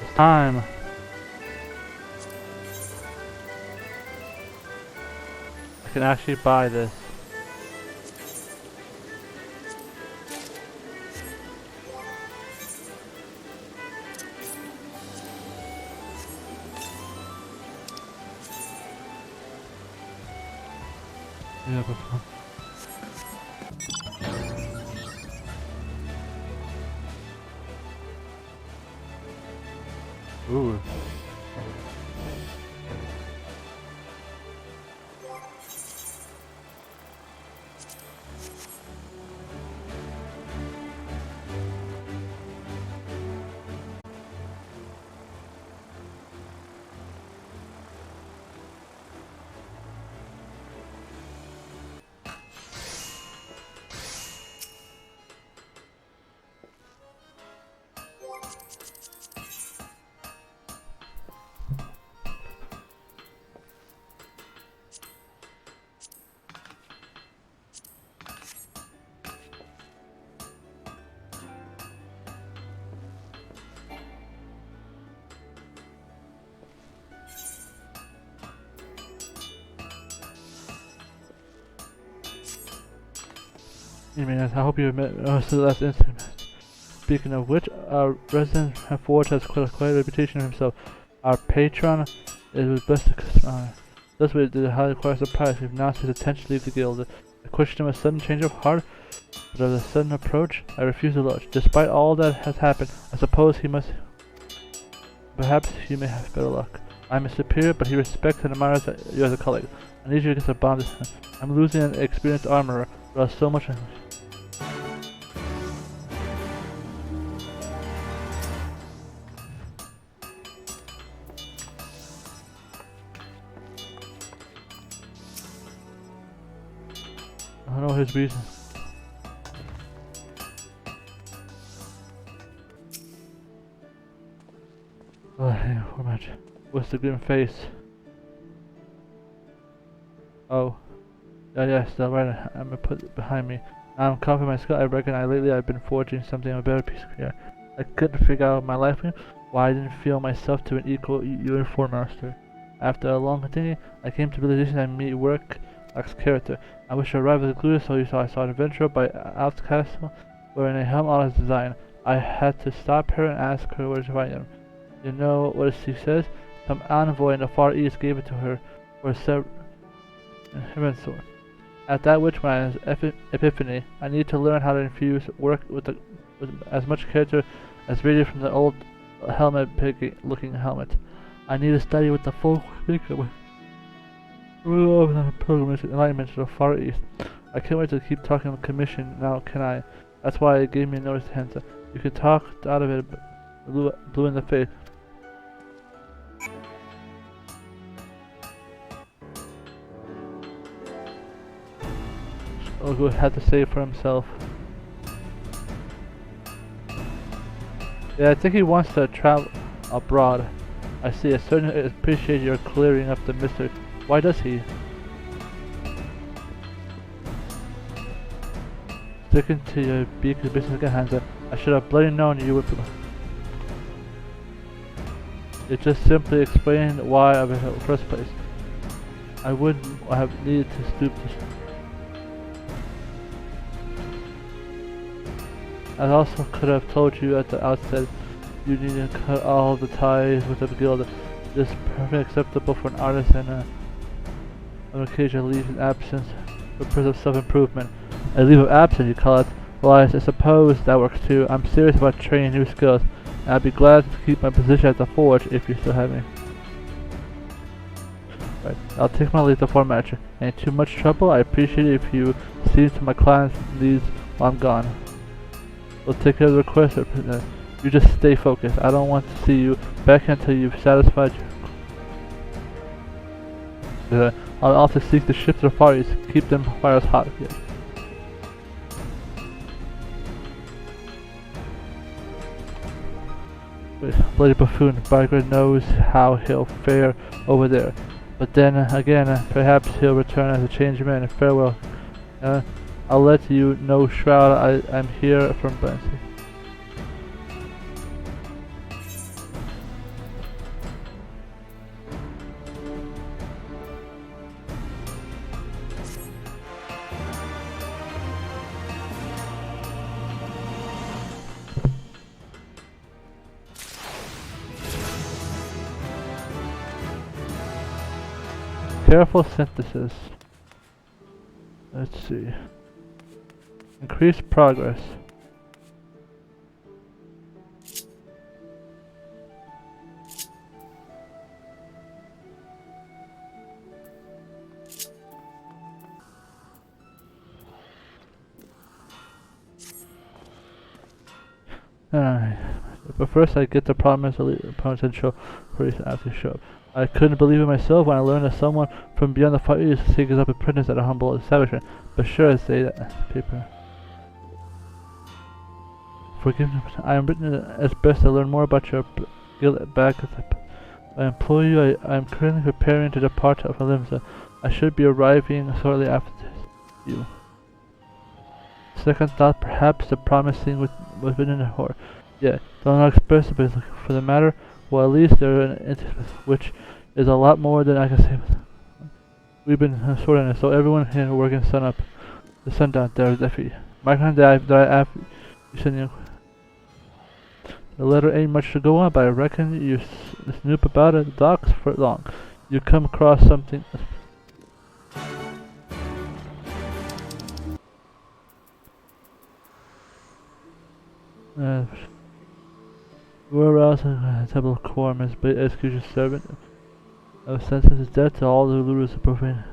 It's time. I can actually buy this. Yeah, ooh. I hope you met us the last incident. Speaking of which, our resident forge has quite a reputation for himself. Our patron is blessed to customer. Thus we did highly require surprise. We've announced his intention to leave the guild. I questioned him a sudden change of heart, but of a sudden approach, I refuse to lodge. Despite all that has happened, I suppose he must. Perhaps you may have better luck. I'm a superior, but he respects and admires you as a colleague. I need you against a bond. I'm losing an experienced armorer, but so much. I don't know his reason. Oh, hang on, what much? What's the grim face? Oh. Yes, that's right. I'm gonna put it behind me. Now I'm confident in my skill. I reckon lately I've been forging something of a better piece of gear. I couldn't figure out my life why I didn't feel myself to an equal uniform master. After a long continuing, I came to the realization that me work lacks character. I wish to arrive at the clue, so I saw an adventurer by Alp's castle wearing a helm on his design. I had to stop her and ask her where to find him. You know what she says? Some envoy in the Far East gave it to her for a sword. At that which my epiphany, I need to learn how to infuse work with as much character as radiated from the old helmet-looking helmet. I need to study with the full figure of the pilgrimage and enlightenment to the Far East. I can't wait to keep talking on commission now, can I? That's why it gave me a notice to Hansa. You can talk out of it, blue in the face. Ogo had to say for himself. Yeah, I think he wants to travel abroad. I see. I certainly appreciate your clearing up the mystery. Why does he? Sticking to your beak of business again, Hansa. I should have bloody known you would. It just simply explained why I was in the first place. I wouldn't have needed to stoop to. I also could have told you at the outset you need to cut all the ties with the guild. This is perfectly acceptable for an artist and on occasion leave in absence for purpose of self-improvement. A leave of absence, you call it? Well, I suppose that works too. I'm serious about training new skills, and I'd be glad to keep my position at the forge if you still have me. Right, I'll take my leave to format you. Ain't too much trouble. I appreciate it if you see to my clients' needs while I'm gone. We'll take care of the request. You just stay focused. I don't want to see you back until you've satisfied you. I'll also seek to shift the fires, keep them fires hot. Yeah. Bloody buffoon, Barker knows how he'll fare over there. But then again, perhaps he'll return as a changed man. Farewell. I'll let you know, Shroud. I'm here from Blancy. Careful synthesis. Let's see. Increase progress. But first I get the promised potential police after show up. I couldn't believe it myself when I learned that someone from beyond the Far East takes up apprentice at a humble establishment. But sure as say that paper. Forgive me, I am written as best to learn more about your guild back as I implore you. I am currently preparing to depart from Limsa. I should be arriving shortly after you. Second thought, perhaps the promised thing was written in a whore. Yeah, though not express it, but for the matter, well, at least they're an entity, which is a lot more than I can say. We've been sorting it, so everyone here working sun up, the sundown. There is Effie. My kind that I have you send you. The letter ain't much to go on, but I reckon you snoop about it. The docks for long. You come across something. Where else in temple of quorum is execution servant of sentence is death to all the looters of profane.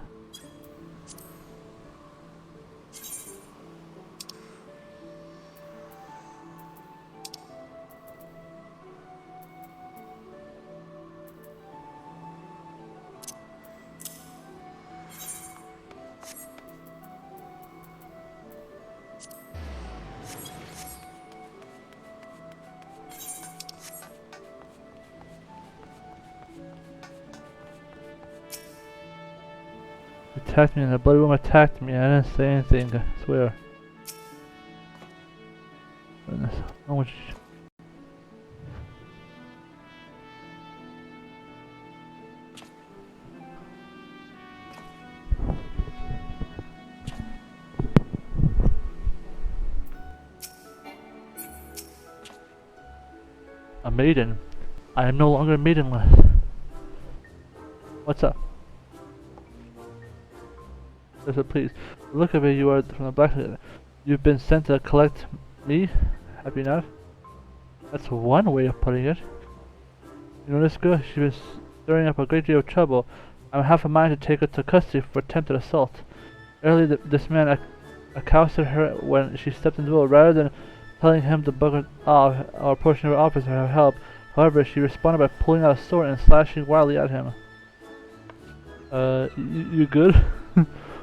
Attacked me and the bloody woman attacked me. I didn't say anything, I swear. How much? A maiden? I am no longer maidenless. What's up? So please, look at it, you are from the black. You've been sent to collect me, have you not? That's one way of putting it. You know this girl, she's been stirring up a great deal of trouble. I'm half a mind to take her to custody for attempted assault. Earlier this man accosted her when she stepped into the door. Rather than telling him to bugger off or approaching her office for help, however, she responded by pulling out a sword and slashing wildly at him. You good?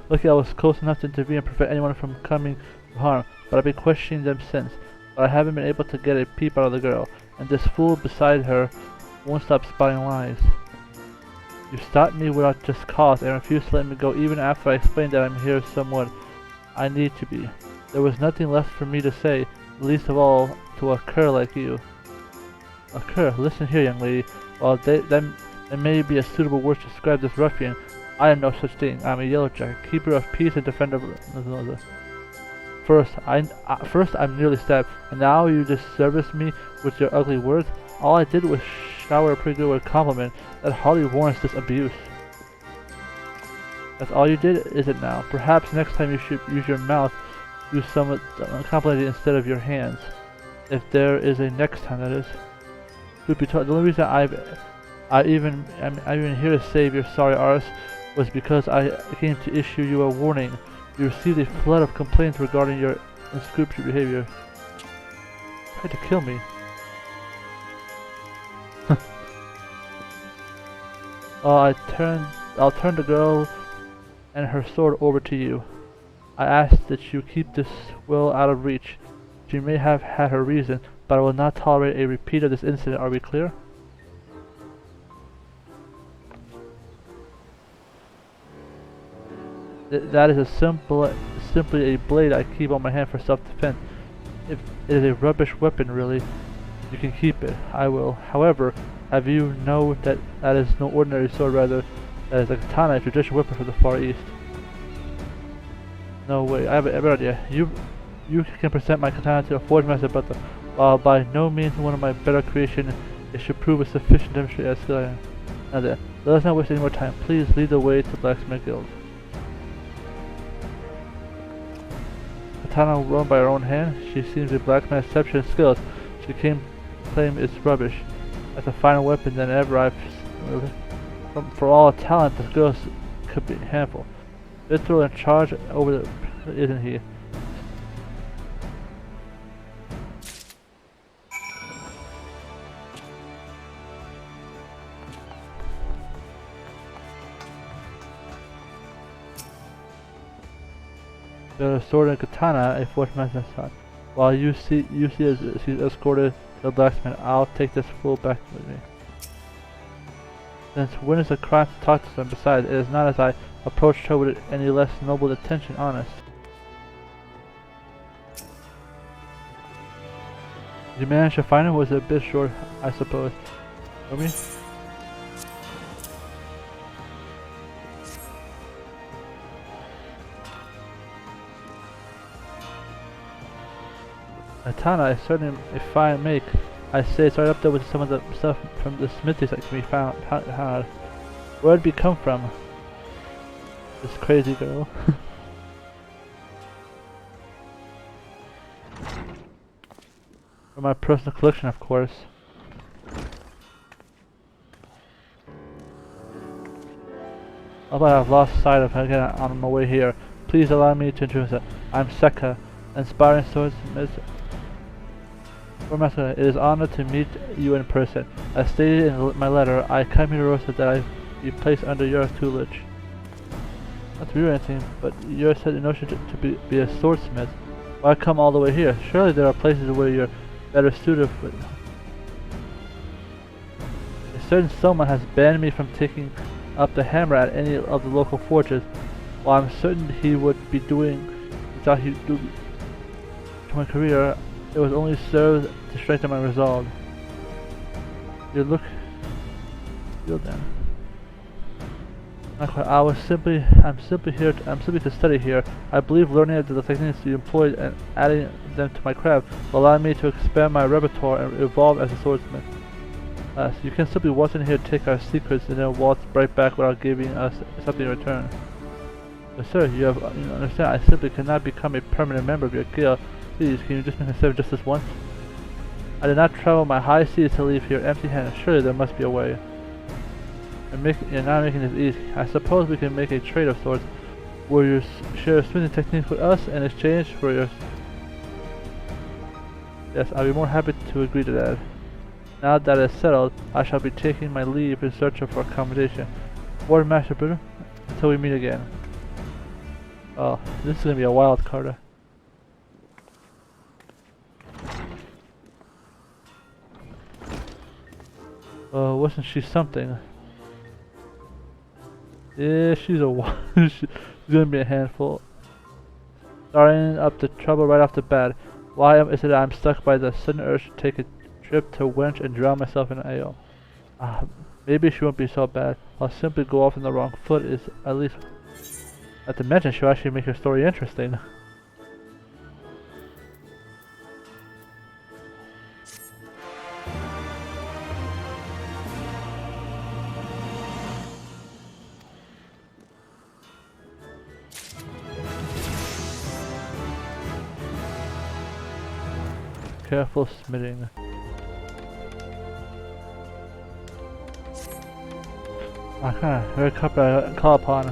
Lucky I was close enough to intervene and prevent anyone from coming to harm, but I've been questioning them since. But I haven't been able to get a peep out of the girl, and this fool beside her won't stop spouting lies. You stopped me without just cause and refused to let me go even after I explained that I'm here someone I need to be. There was nothing left for me to say, least of all to a cur like you. A cur? Listen here, young lady. While that may be a suitable word to describe this ruffian, I am no such thing. I am a yellowjacket, keeper of peace and defender of... First, I'm nearly stabbed, and now you disservice me with your ugly words? All I did was shower a pretty good word compliment that hardly warrants this abuse. That's all you did, is it now? Perhaps next time you should use your mouth, use some complimenting instead of your hands. If there is a next time, that is. Truth be told, the only reason I'm even here to save your sorry arse was because I came to issue you a warning. You received a flood of complaints regarding your unscrupulous behavior. Tried to kill me. I'll turn the girl and her sword over to you. I ask that you keep this will out of reach. She may have had her reason, but I will not tolerate a repeat of this incident. Are we clear? That is simply a blade I keep on my hand for self-defense. If it is a rubbish weapon, really, you can keep it. I will. However, have you know that is no ordinary sword, rather, that is a katana, a traditional weapon from the Far East. No way. I have a better idea. You can present my katana to a forge master, but while by no means one of my better creation, it should prove a sufficient demonstration as skill I am. Now then, let us not waste any more time. Please lead the way to Blacksmith Guild. Katana run by her own hand. She seems a blacksmith's exceptional skills. She can claim it's rubbish. That's a finer weapon than ever I've. For all talent, the girl could be a handful. Visceral and charge over the, isn't he? The sword and katana, a fortune man's son. While you see as she's escorted to the blacksmith, I'll take this fool back with me. Since when is a crime to talk to them? Besides, it is not as I approached her with any less noble intention, honest. Did you manage to find it? Was it a bit short, I suppose? For me? Katana is certainly a fine make. I say it's right up there with some of the stuff from the smithies that can be found. Where'd it come from? This crazy girl. From my personal collection, of course. Although I've lost sight of her again on my way here. Please allow me to introduce her. I'm Seka, inspiring swordsmith. It is an honor to meet you in person. As stated in my letter, I come here to request that I be placed under your tutelage. Not to be anything, but you're set in notion to be a swordsmith. Why come all the way here? Surely there are places where you're better suited for it. A certain someone has banned me from taking up the hammer at any of the local forges, while I'm certain he would be doing without he do to my career. It was only served to strengthen my resolve. You then. I'm simply to study here. I believe learning the techniques you employed and adding them to my craft will allow me to expand my repertoire and evolve as a swordsman. So you can simply waltz in here, take our secrets, and then waltz right back without giving us something in return. But sir, you understand, I simply cannot become a permanent member of your guild. Please, can you just make me serve just this once? I did not travel my high seas to leave here empty-handed. Surely there must be a way. You're not making this easy. I suppose we can make a trade of sorts, where you share your smithing techniques with us in exchange for your... Yes, I'll be more happy to agree to that. Now that it's settled, I shall be taking my leave in search of accommodation. Ward Master Bruder, until we meet again. Oh, this is gonna be a wild card. Oh, wasn't she something? Yeah, she's she's gonna be a handful. Starting up the trouble right off the bat. Why is it I'm stuck by the sudden urge to take a trip to Wench and drown myself in an ale? Maybe she won't be so bad. I'll simply go off on the wrong foot is at least... Not to mention, she'll actually make her story interesting. Careful smithing. Very couple I call upon.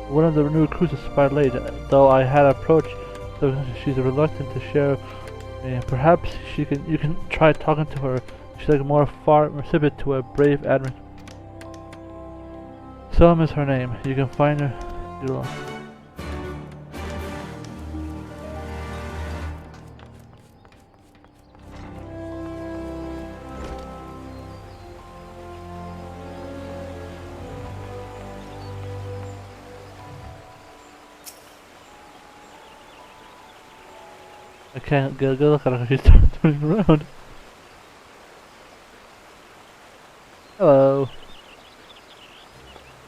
One of the new recruits is spied late, though I had approached, so she's reluctant to share me. Perhaps you can try talking to her. She's like more far recipient to a brave admin. Selm is her name. You can find her. I can't get a good look at her, she's turning around. Hello.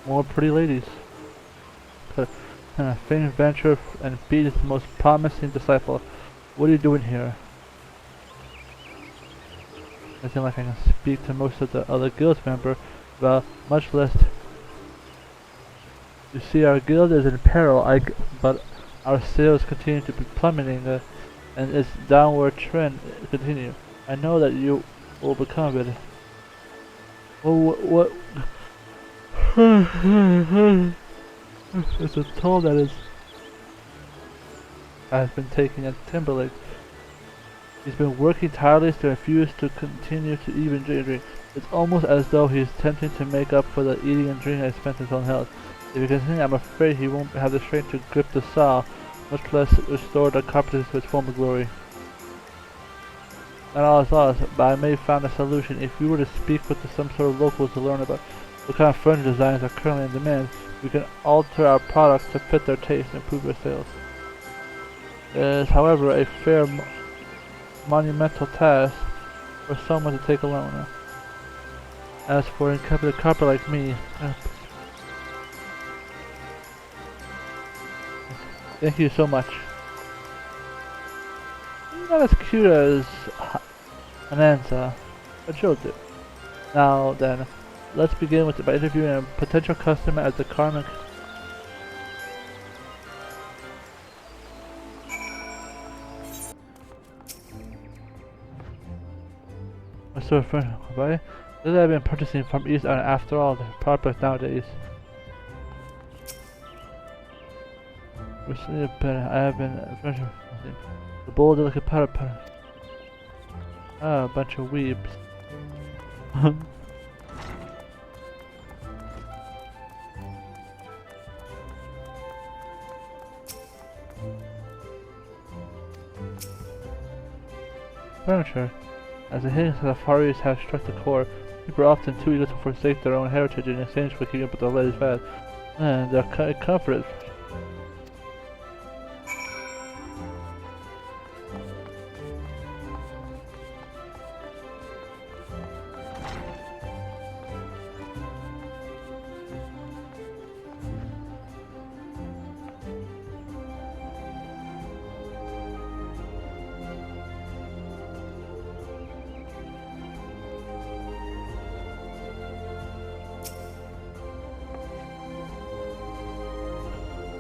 More pretty ladies. Famed venture and beat is the most promising disciple. What are you doing here? seem like I can speak to most of the other guild members, well, much less. You see, our guild is in peril, but our sales continue to be plummeting, and its downward trend continue. I know that you will become it. Well, what? It's a toll that has been taking at Timberlake. He's been working tirelessly to refuse to continue to eat and drink. It's almost as though he's attempting to make up for the eating and drinking I spent his own health. If he continues, I'm afraid he won't have the strength to grip the saw, much less restore the carpenters to its former glory. Not all is lost, but I may have found a solution. If we were to speak with some sort of locals to learn about what kind of furniture designs are currently in demand, we can alter our products to fit their taste and improve their sales. It is, however, a fair monumental task for someone to take alone. As for an incompetent carpenter like me, thank you so much. Not as cute as Anansa, but she'll do. Now then, let's begin by interviewing a potential customer at the Carmen. My store friend, right? This I've been purchasing from East Island after all the products nowadays. Recently, I have been the bold, delicate powder. Ah, a bunch of weebs. Furniture. As the hittings of the Far East have struck the core, people are often too eager to forsake their own heritage in exchange for keeping up with the latest fad. And they're comforted.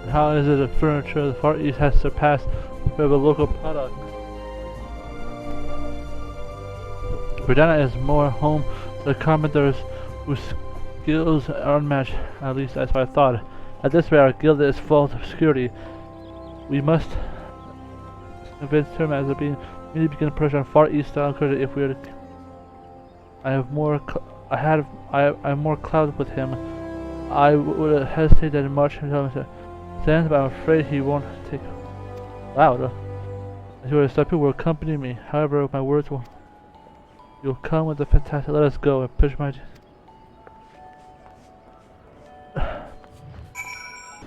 How is it that furniture of the Far East has surpassed the local products? Marina is more home to the carpenters whose skills are unmatched, at least that's what I thought. At this rate, our guild is full of obscurity. We must convince him as of being really begin pressure on Far East style culture if we are to. I have more clout with him. I would hesitate that much until but I'm afraid he won't take loud. If you were to stop, people will accompany me. However, my words will. You'll come with the fantastic. Let us go and push my.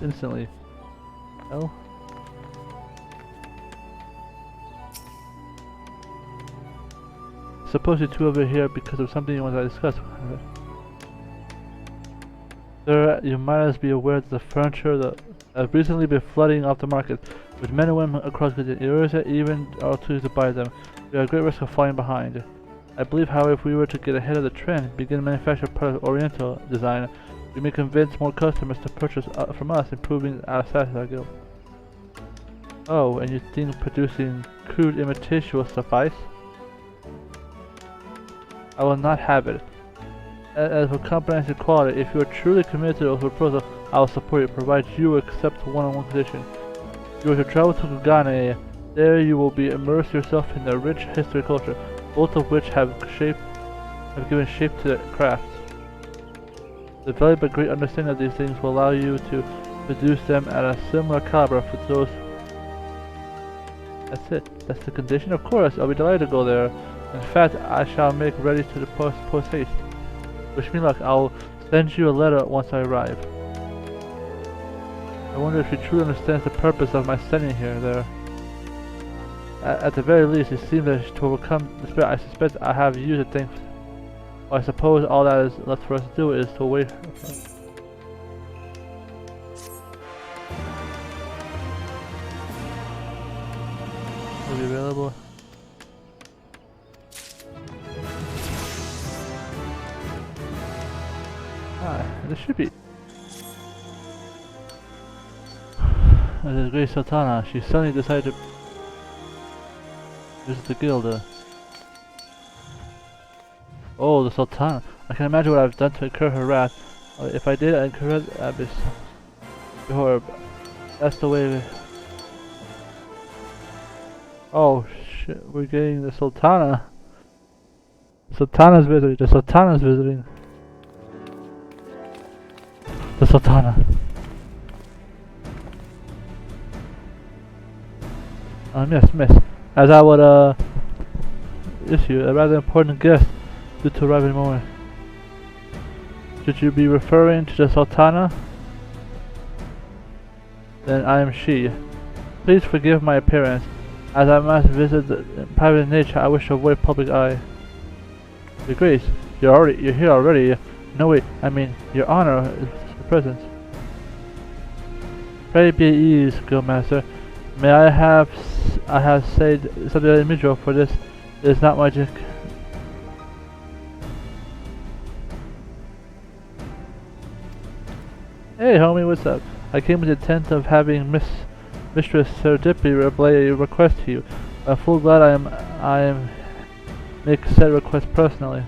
Instantly. No. Suppose you two over here because of something you want to discuss. Sir, you might as be aware that the furniture that have recently been flooding off the market, with men and women across the area even are too to buy them. We are at great risk of falling behind. I believe, however, if we were to get ahead of the trend, begin manufacturing product Oriental design, we may convince more customers to purchase from us, improving our status at our guild. Oh, and you think producing crude imitation will suffice? I will not have it. As for comprehensive quality, if you are truly committed to the proposal, I will support you, provided you accept the one-on-one condition. You are to travel to Ghana. There you will be immerse yourself in the rich history and culture, both of which have given shape to the crafts. The valuable but great understanding of these things will allow you to produce them at a similar caliber for those. That's it. That's the condition? Of course, I'll be delighted to go there. In fact, I shall make ready to the post haste. Wish me luck. I'll send you a letter once I arrive. I wonder if she truly understands the purpose of my sending there. At the very least, it seems that to overcome the spirit, I suspect I have used it. Well, I suppose all that is left for us to do is to wait. Will be available. This should be. The Great Sultana. She suddenly decided to visit the guild. Oh, the Sultana. I can imagine what I've done to incur her wrath. If I did incur the abyss before her. That's the way. Oh shit! We're getting the Sultana. Sultana's visiting. The Sultana's visiting. The Sultana. Yes, miss. As I would issue a rather important guest due to arriving moment. Should you be referring to the Sultana? Then I am she. Please forgive my appearance. As I must visit in private nature, I wish to avoid public eye. Your Grace, you're here already. No wait, I mean, Your Honor is the presence. Pray be at ease, Guildmaster. May I have said something unusual for this. It is not my Hey homie, what's up? I came with the intent of having Mistress Serendipity relay a request to you. I'm full glad I am make said request personally.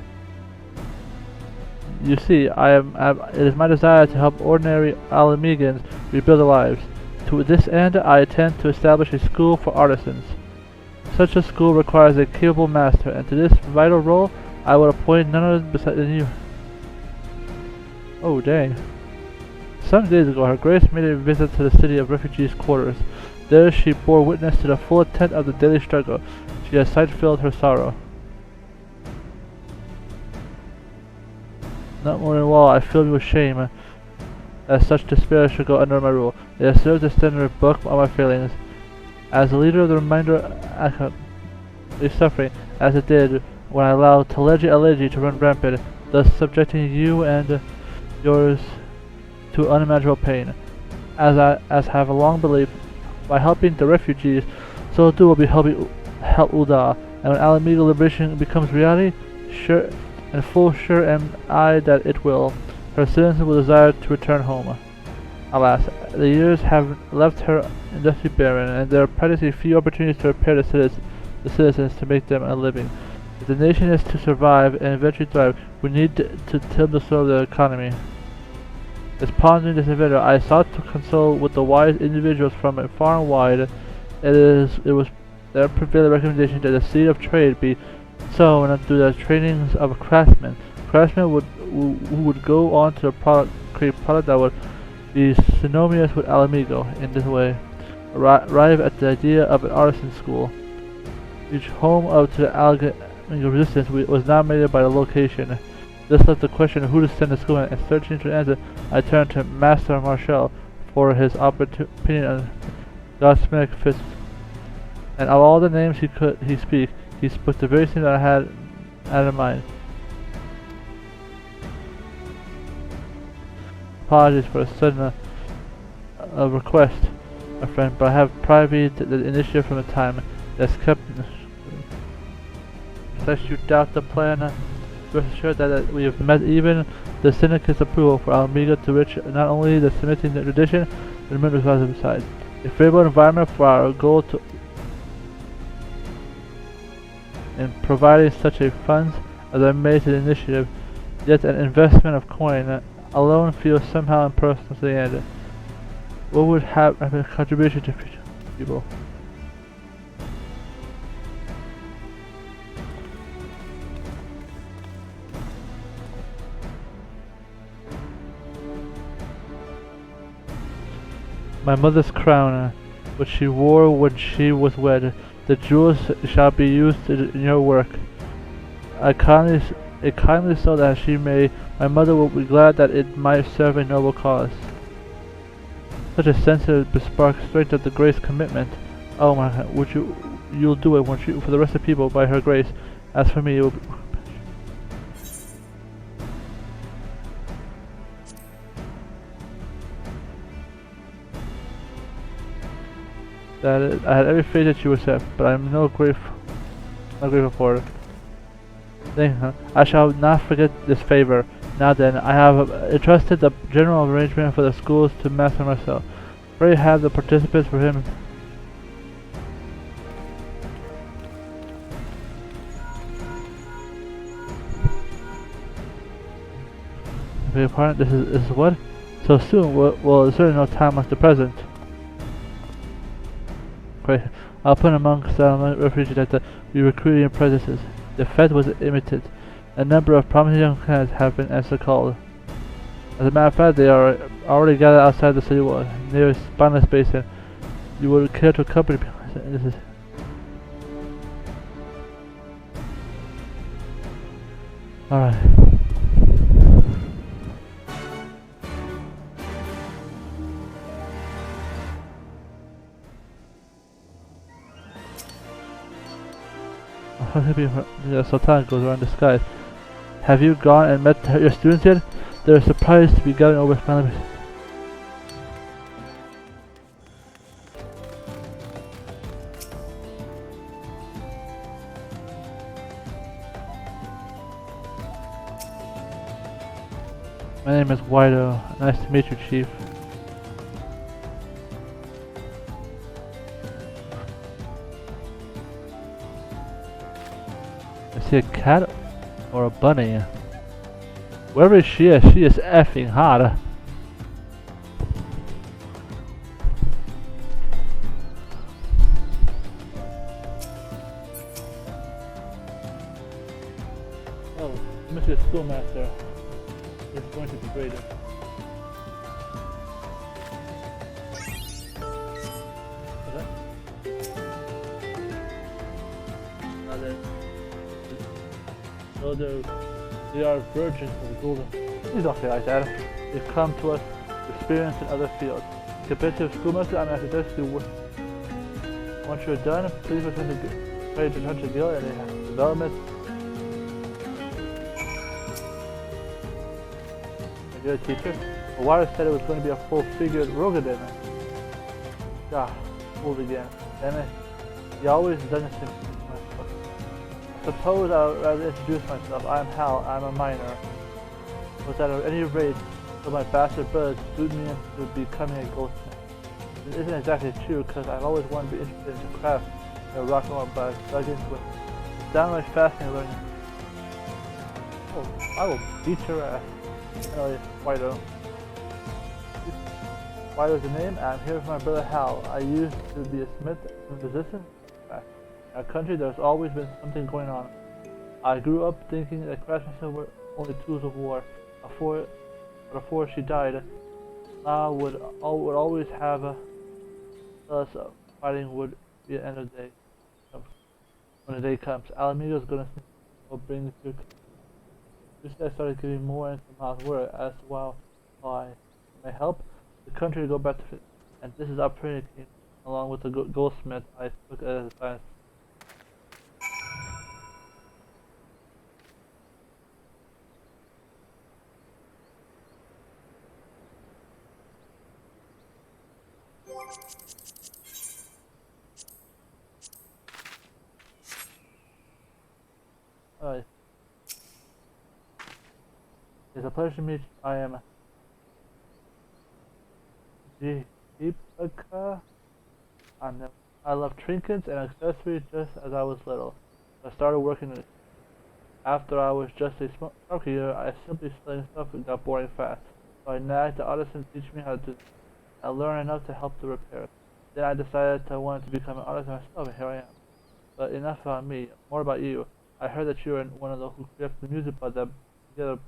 You see, it is my desire to help ordinary Alamegans rebuild their lives. To this end, I intend to establish a school for artisans. Such a school requires a capable master, and to this vital role, I will appoint none other besides you. Oh dang. Some days ago, Her Grace made a visit to the city of refugees' quarters. There she bore witness to the full extent of the daily struggle. She has sight-filled her sorrow. Not more than well, I feel with shame as such despair should go under my rule. It has served to stand in a book of my failings. As a leader of the reminder of suffering, as it did when I allowed Telegy to run rampant, thus subjecting you and yours to unimaginable pain. As have long believed, by helping the refugees, so too will be help Ul'dah, and when Alameda liberation becomes reality, sure am I that it will. Her citizens will desire to return home. Alas, the years have left her industry barren, and there are practically few opportunities to prepare the citizens to make them a living. If the nation is to survive and eventually thrive, we need to till the soil of the economy. As pondering this endeavor, I sought to consult with the wise individuals from far and wide. It was their prevailing recommendation that the seed of trade be sown through the trainings of craftsmen. Craftsmen who would go on to create product that would be synonymous with Alamigo. In this way, arrive at the idea of an artisan school. Each home of the Alamigo resistance was dominated by the location. This left the question of who to send to school, and searching for an answer, I turned to Master Marshall for his opinion on Godsmic Fist. And of all the names he spoke the very thing that I had in mind. Apologies for a sudden request, my friend, but I have privated the initiative from a time that's kept. Lest you doubt the plan, rest assured that we have met even the syndicate's approval for Alamigo, to which not only the submitting the tradition, but the members of besides. A favorable environment for our goal to in providing such a funds as I made to the initiative, yet an investment of coin alone feels somehow impersonal to the end. What would have a contribution to future people? My mother's crown, which she wore when she was wed, the jewels shall be used in your work. It kindly so that she may. My mother will be glad that it might serve a noble cause. Such a sensitive bespark strength of the Grace commitment. Oh my God, you'll do it, won't you? For the rest of the people, by Her Grace. As for me, it will be. I had every faith that you would accept, but I am not grateful for it. I shall not forget this favor. Now then, I have entrusted the general arrangement for the schools to Master Marcel. Pray have the participants for him. I beg your pardon, this is what? So soon? Well, there's certainly no time like the present. Great. I'll put amongst the refugees that we recruiting apprentices. The fete was imminent. A number of promising young candidates have been answered called. As a matter of fact, they are already gathered outside the city wall, near a spineless basin. You would care to accompany me? This is... Alright. The Sultan goes around the skies. Have you gone and met your students yet? They are surprised to be gathering over smiling. My name is Guido. Nice to meet you, Chief. I see a cat or a bunny. Wherever she is effing hot. Oh, Mr. Schoolmaster. It's going to be great. So they are virgins of the golden. Please don't say like that. They've come to us with experience in other fields. Competitive schoolmaster, I'm going to suggest you work. Once you're done, please return to Gil and they have development. A good teacher. The water said it was going to be a full-figured Rogadin. Ah, fooled again. Damn it. He always does this to me. Suppose I'll rather introduce myself. I'm Hal, I'm a minor. But at any rate, so my bastard brothers duped me into becoming a goldsmith. It isn't exactly true, because I've always wanted to be interested in the craft and rock and roll, but I dug into it. It's downright fascinating learning. Oh, I will beat your ass. Anyway, Guido. Guido's the name, I'm here with my brother Hal. I used to be a smith in resistance. In our country, there's always been something going on. I grew up thinking that craftsmen were only tools of war. Before she died, Ma would always have us fighting would be the end of the day. When the day comes, Alamigo's gonna bring the truth. Just as I started giving more into Ma's word as to why may help the country to go back to it. And this is opportunity, along with the goldsmith I took as a science. Alright. It's a pleasure to meet you. I am Deepika. I love trinkets and accessories just as I was little. I started working in it. After I was just a small year, I simply selling stuff and got boring fast. So I nagged the artisan to teach me how to do it. I learned enough to help to repair it. Then I decided I wanted to become an artist myself, and here I am. But enough about me, more about you. I heard that you are one of those who created the music, but that together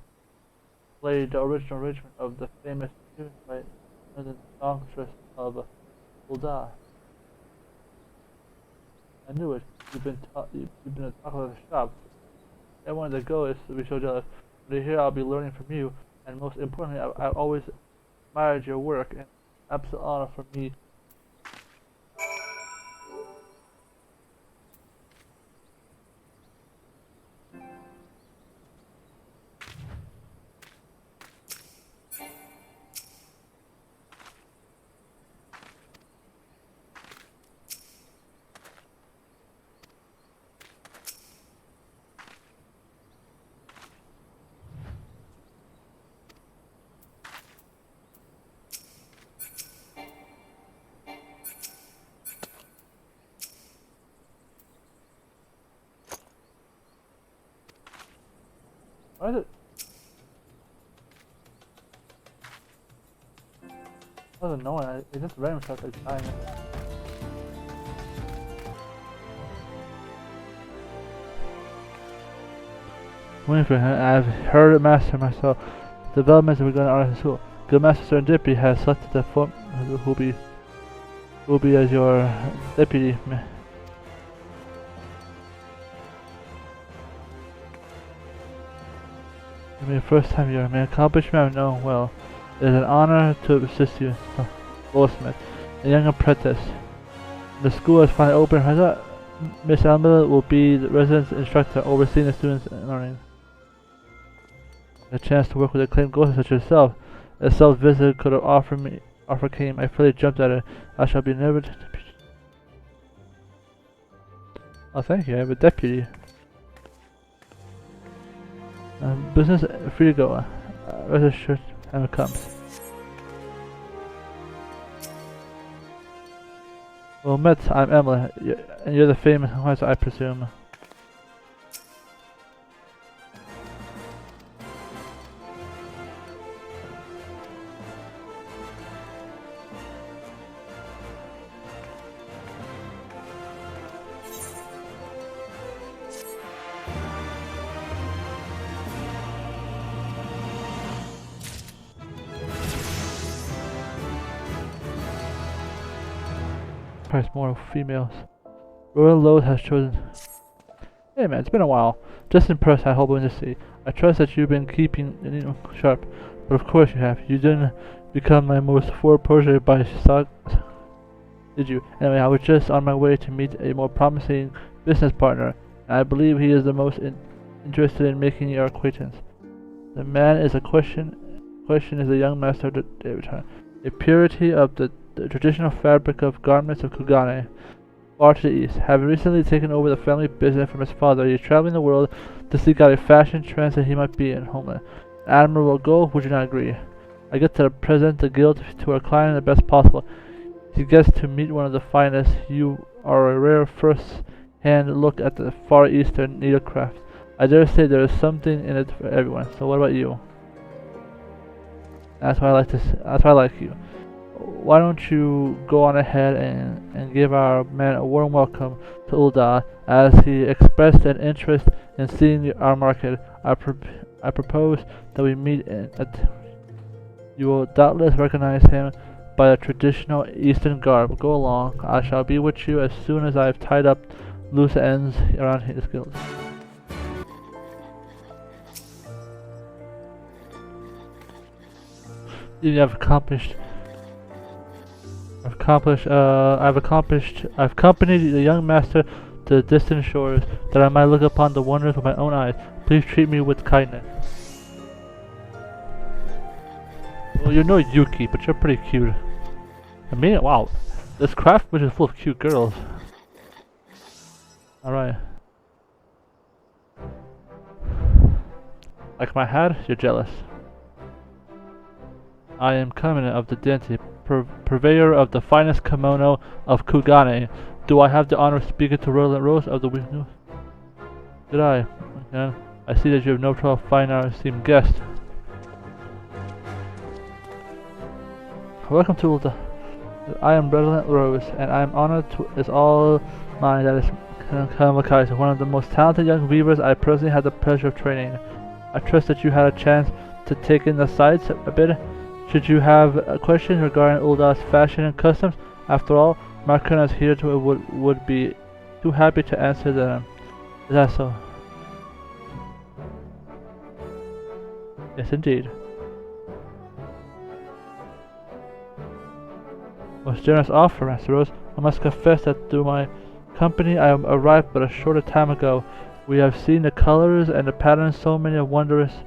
played the original arrangement of the famous tune by the songstress of Bulda. I knew it. You've been a talk of the shop. I wanted to go is to be so jealous. But here I'll be learning from you, and most importantly, I always admired your work, and absolute honor for me. Why is it? I wasn't knowing. It just ran without like dying. Waiting for him. I've heard it master myself. Developments we're going to art school. Good Master Serendipity has selected the form who'll be as your deputy. I mean, first time you're an accomplishment I've known well. It is an honor to assist you, Goldsmith, a young apprentice. The school is finally open. Miss Almilla will be the residence instructor overseeing the students' learning. A chance to work with acclaimed goldsmiths such as yourself. A self-visit could have offer came. I fairly jumped at it. I shall be never. Oh, thank you. I have a deputy. Business free to go. Rest assured, time it comes. Well met, I'm Emily, and you're the famous Kaiser, I presume. More females. Royal Lode has chosen. Hey man, it's been a while. Just impressed, I hope to see. I trust that you've been keeping sharp, but of course you have. You didn't become my most forward protege by stock, did you? Anyway, I was just on my way to meet a more promising business partner, and I believe he is the most interested in making your acquaintance. The man is a question is a young master of a purity of the traditional fabric of garments of Kugane, far to the east. Having recently taken over the family business from his father, he is traveling the world to seek out a fashion trend that he might be in homeland. An admirable goal, would you not agree? I get to present the guild to our client the best possible. He gets to meet one of the finest. You are a rare first-hand look at the Far Eastern needlecraft. I dare say there is something in it for everyone. So what about you? That's why I like you. Why don't you go on ahead and give our man a warm welcome to Ul'dah, as he expressed an interest in seeing our market. I propose that we meet you will doubtless recognize him by the traditional Eastern garb. Go along. I shall be with you as soon as I have tied up loose ends around his guild. You have accompanied the young master to the distant shores, that I might look upon the wonders with my own eyes. Please treat me with kindness. Well, you're no Yuki, but you're pretty cute. I mean, wow, this craft mission is full of cute girls. Alright. Like my hat, you're jealous. I am Kenan of the Denti, purveyor of the finest kimono of Kugane. Do I have the honor of speaking to Roland Rose of the Week News? Did I? Okay. I see that you have no trouble finding our esteemed guest. Welcome to Ul'dah. I am Roland Rose, and I am honored is all mine that is Kaiser, one of the most talented young weavers I personally had the pleasure of training. I trust that you had a chance to take in the sights a bit. Should you have a question regarding Ul'dah's fashion and customs, after all, Marina is here would be too happy to answer them. Is that so? Yes, indeed. Most generous offer, Master Rose. I must confess that through my company I arrived but a shorter time ago. We have seen the colors and the patterns so many and wondrous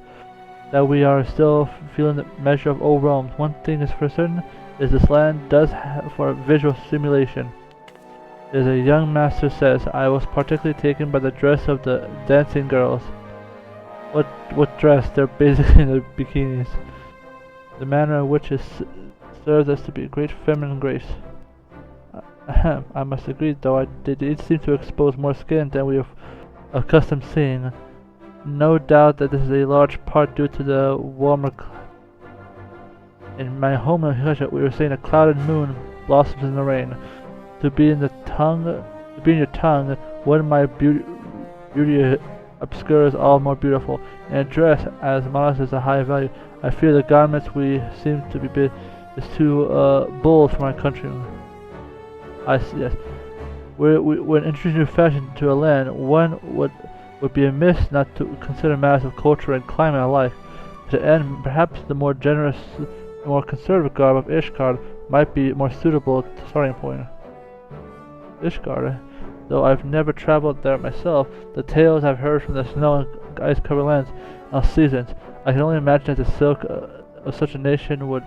that we are still feeling the measure of old Rome. One thing is for certain, is this land does have for visual stimulation. As a young master says, I was particularly taken by the dress of the dancing girls. What dress? They're basically in the bikinis. The manner in which it serves us to be a great feminine grace. I must agree, though they did seem to expose more skin than we are accustomed seeing. No doubt that this is a large part due to the warmer in my homeland Kaiser, we were seeing a clouded moon blossoms in the rain. To be in your tongue, when my beauty obscures all more beautiful. And a dress as modest as a high value. I fear the garments we seem to be is too bold for my country. I see. Yes. When introducing new fashion to a land, one would be amiss not to consider matters of culture and climate alike. To end, perhaps the more generous, the more conservative garb of Ishgard might be more suitable to starting point. Ishgard, though I've never traveled there myself, the tales I've heard from the snow and ice-covered lands and seasons, I can only imagine that the silk of such a nation would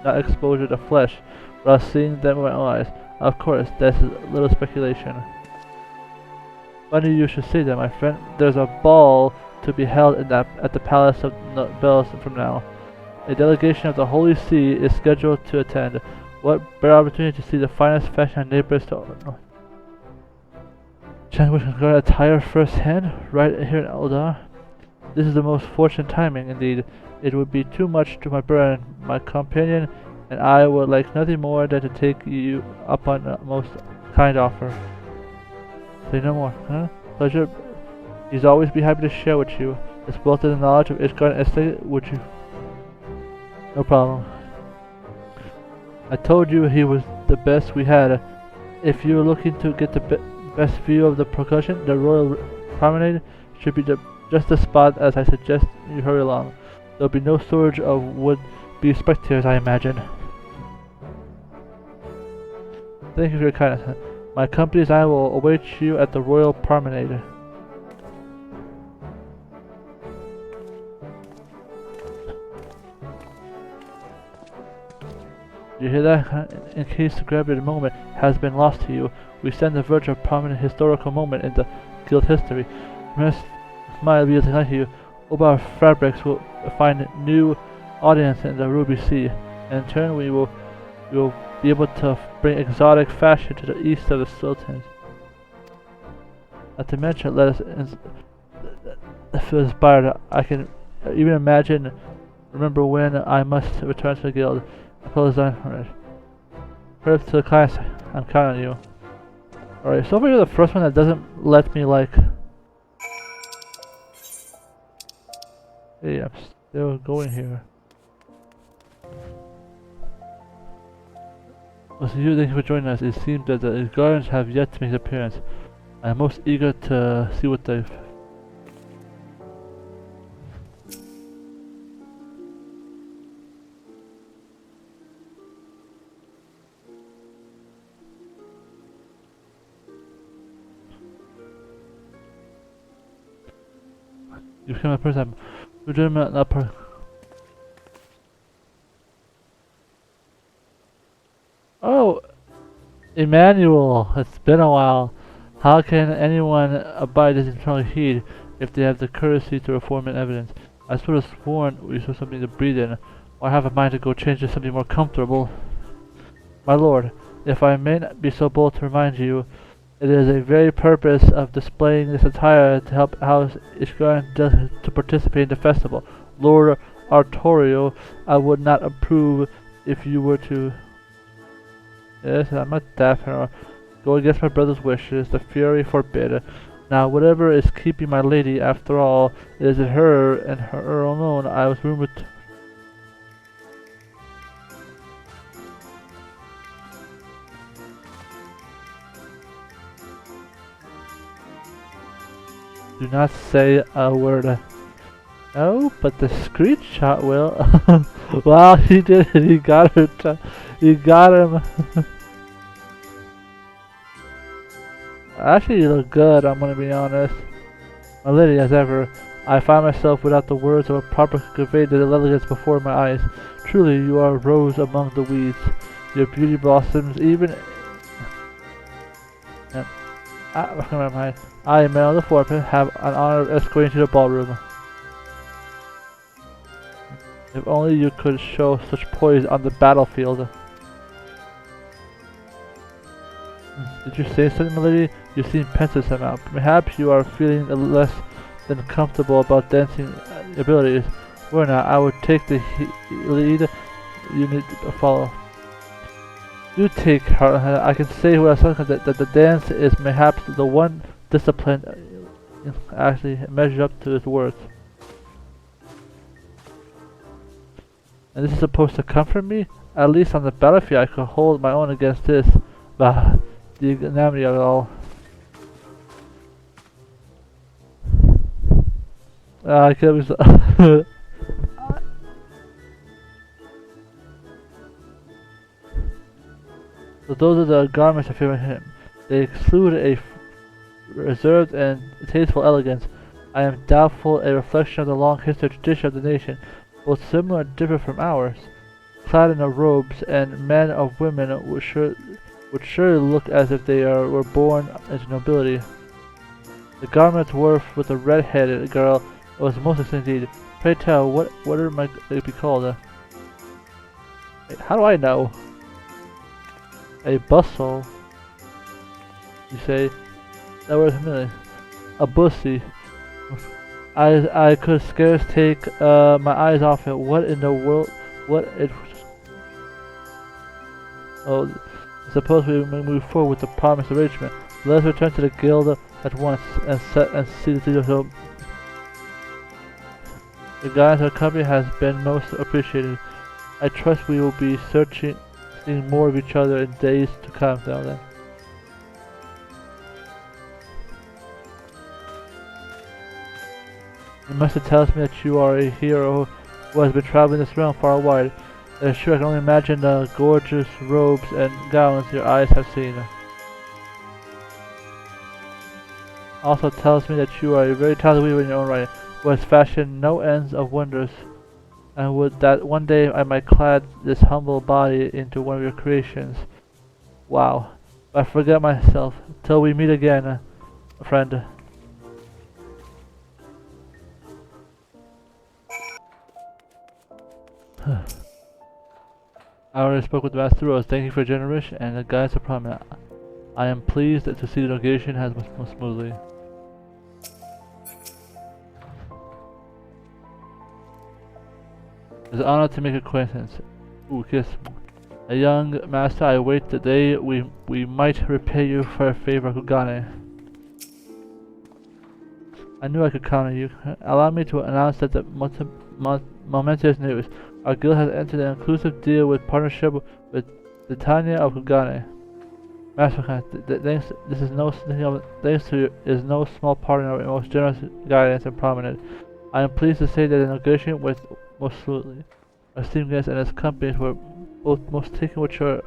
not expose it to flesh, without seeing them with my own eyes. Of course, that's a little speculation. Funny you should say that, my friend. There's a ball to be held at the Palace of Bells from now. A delegation of the Holy See is scheduled to attend. What better opportunity to see the finest fashion and neighbors to Chang can go attire firsthand, right here in Eldar. This is the most fortunate timing, indeed. It would be too much to my burden. My companion and I would like nothing more than to take you up on a most kind offer. Say no more, huh? Pleasure. He's always be happy to share with you. As well as the knowledge of Ishgard and Estate, would you? No problem. I told you he was the best we had. If you're looking to get the best view of the percussion, the Royal Promenade should be just the spot as I suggest you hurry along. There'll be no shortage of would-be spectators, I imagine. Thank you for your kindness. My company and I will await you at the Royal Promenade. You hear that? In case the gravity moment has been lost to you, we stand the verge of a prominent historical moment in the guild history. Might be able to tell you, Obar Fabrics will find a new audience in the Ruby Sea, and in turn we will be able to bring exotic fashion to the east of the Sultans. Not to mention, let us feel inspired. I can even remember when I must return to the guild. Perhaps to the class, I'm counting on you. Alright, so far you're the first one that doesn't let me like... Hey, I'm still going here. Well, so thank you for joining us. It seems that the guardians have yet to make an appearance. I am most eager to see what they've... You became a person. Legitimate upper. Oh, Emmanuel, it's been a while. How can anyone abide this internal heat if they have the courtesy to reform in evidence? I sort of sworn we saw something to breathe in, or I have a mind to go change to something more comfortable. My lord, if I may not be so bold to remind you, it is the very purpose of displaying this attire to help House Ishgard to participate in the festival. Lord Artorio, I would not approve if you were to... Yes, I'm not deaf or go against my brother's wishes. The fury forbid. Now, whatever is keeping my lady, after all, it is her and her alone. I was rumored to... Do not say a word. No, but the screenshot will. Wow, he did it. He got it. He got him. Actually, you look good, I'm gonna be honest. My lady, as ever, I find myself without the words of a proper convey the elegance before my eyes. Truly, you are a rose among the weeds. Your beauty blossoms even... I, Mel the Fourth, have an honor of escorting to the ballroom. If only you could show such poise on the battlefield. Did you say something, my lady? You seem pensive somehow. Perhaps you are feeling less than comfortable about dancing abilities. Were not, I would take the lead. You need to follow. You take her. I can say with that the dance is perhaps the one discipline actually measures up to its worth. And this is supposed to comfort me? At least on the battlefield I could hold my own against this. Bah, the enormity of it all. I can't be so So those are the garments that favor him. They exclude a reserved and tasteful elegance. I am doubtful a reflection of the long history and tradition of the nation, both similar and different from ours. Clad in robes, and men or women would surely look as if they were born into nobility. The garments wore with a red-headed girl was most exciting indeed. Pray tell, what might they be called? Wait, how do I know? A bustle, you say? That word is familiar. A bussy. I could scarce take my eyes off it. What in the world? What it? Oh, suppose we move forward with the promised arrangement. Let us return to the guild at once and see the details. The guidance of the company has been most appreciated. I trust we will be seeing more of each other in days to come. Now then. The master tells me that you are a hero who has been traveling this realm far and wide. I sure I can only imagine the gorgeous robes and gowns your eyes have seen. Also tells me that you are a very talented weaver in your own right, who has fashioned no ends of wonders, and would that one day I might clad this humble body into one of your creations. Wow. I forget myself. Till we meet again, friend. I already spoke with Master Rose. Thank you for your generation and the guidance of promise. I am pleased to see the negotiation has moved smoothly. It's an honor to make acquaintance. Ooh, kiss. A young master, I wait the day we might repay you for a favor, Kugane. I knew I could count on you. Allow me to announce that the momentous news. Our guild has entered an inclusive deal with partnership with the Tanya of Kugane. Master Khan, thanks to you is no small partner of most generous guidance and prominent. I am pleased to say that the negotiation went most smoothly. Our esteemed guests and his companies were both most taken with your...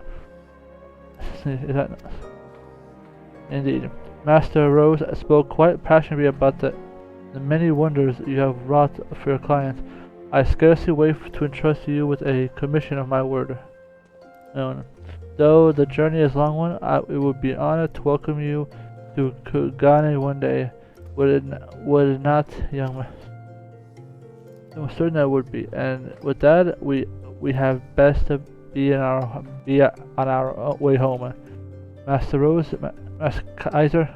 Is that... Indeed. Master Rose spoke quite passionately about the many wonders you have wrought for your clients. I scarcely wait to entrust you with a commission of my word. Though the journey is a long one, it would be an honor to welcome you to Kugane one day. Would it not, young man? I'm certain that would be. And with that, we have best to be on our way home. Master Rose, Master Kaiser,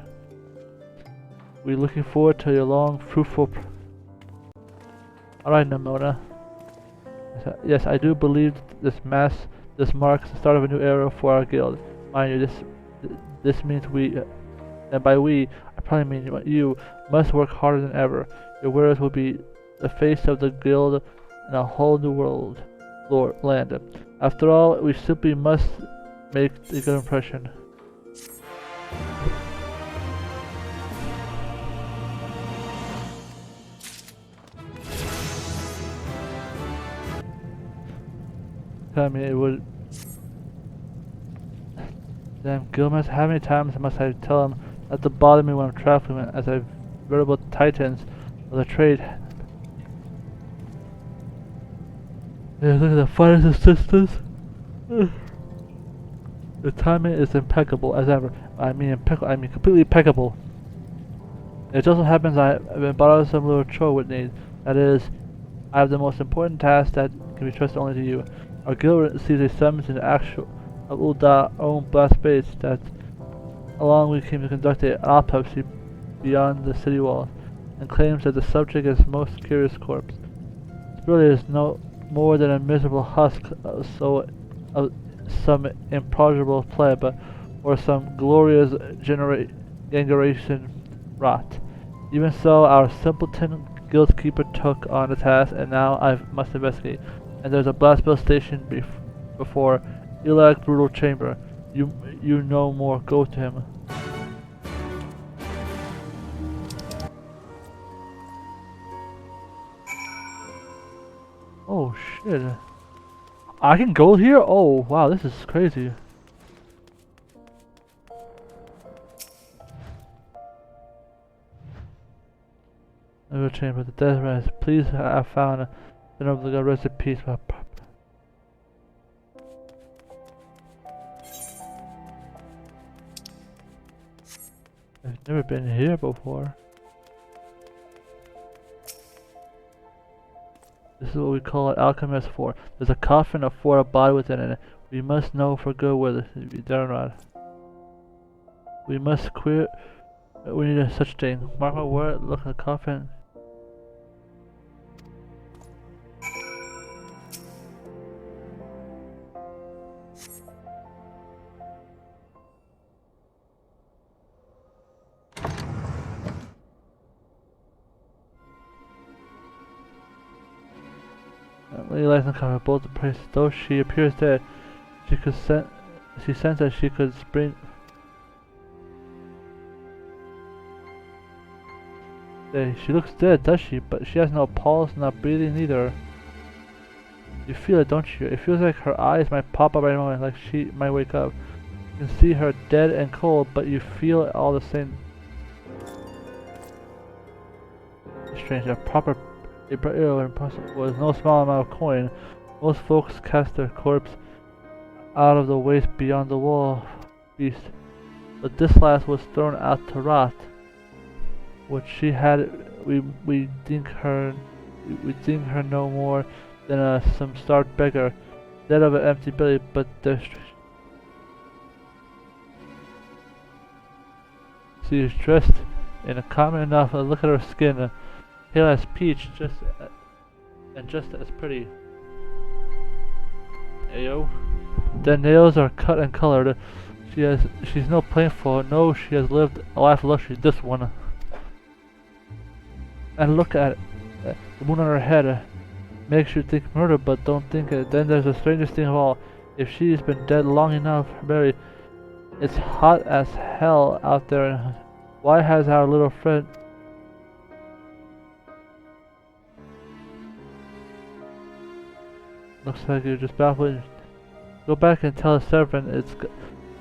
we're looking forward to your long, fruitful. Alright, Namona. Yes, I do believe this marks the start of a new era for our guild. Mind you, this means we, and by we, I probably mean you, must work harder than ever. Your warriors will be the face of the guild in a whole new world, land. After all, we simply must make a good impression. I mean, it would. Damn, Gilmas, how many times must I tell him not to bother me when I'm traveling as a veritable titans of the trade? Yeah, look at the fighters' assistants. The timing is impeccable as ever. I mean completely impeccable. It just so happens I've been borrowed some little chore with need. That is, I have the most important task that can be trusted only to you. Our guild receives a summons in the actual of Ulda's own blast base that along we came to conduct an autopsy beyond the city walls. and claims that the subject is most curious corpse. This really is no more than a miserable husk of some improbable pleb, or some glorious generation rot. Even so, our simpleton guildkeeper took on the task, and now I must investigate. And there's a blast bill station before Ilag Brutal Chamber. You know more. Go to him. Oh shit. I can go here? Oh wow, this is crazy. Never chamber, the death rise. Please, I found a noble God, rest in peace. I've never been here before. This is what we call an alchemist for. There's a coffin for a body within it. We must know for good whether it be dead or not. We must queer. We need a such thing. Mark my word. Look at the coffin. Lady lies in the coffin, both the praise. Though she appears dead, she sensed that she could spring. She looks dead, does she? But she has no pulse, not breathing either. You feel it, don't you? It feels like her eyes might pop up right moment, like she might wake up. You can see her dead and cold, but you feel it all the same. It's strange. Impossible was no small amount of coin. Most folks cast their corpse out of the waste beyond the wall beast, but this last was thrown out to rot. What she had, we think her no more than some starved beggar, dead of an empty belly. But there's she is dressed in a common enough. Look at her skin, pale as peach, just as pretty. Ayo. The nails are cut and colored. She's no plainful. No, she has lived a life of luxury. This one. And look at it. The moon on her head makes you think murder, but don't think it. Then there's the strangest thing of all. If she's been dead long enough, Mary, it's hot as hell out there. Why has our little friend... Looks like you're just baffled. Go back and tell the servant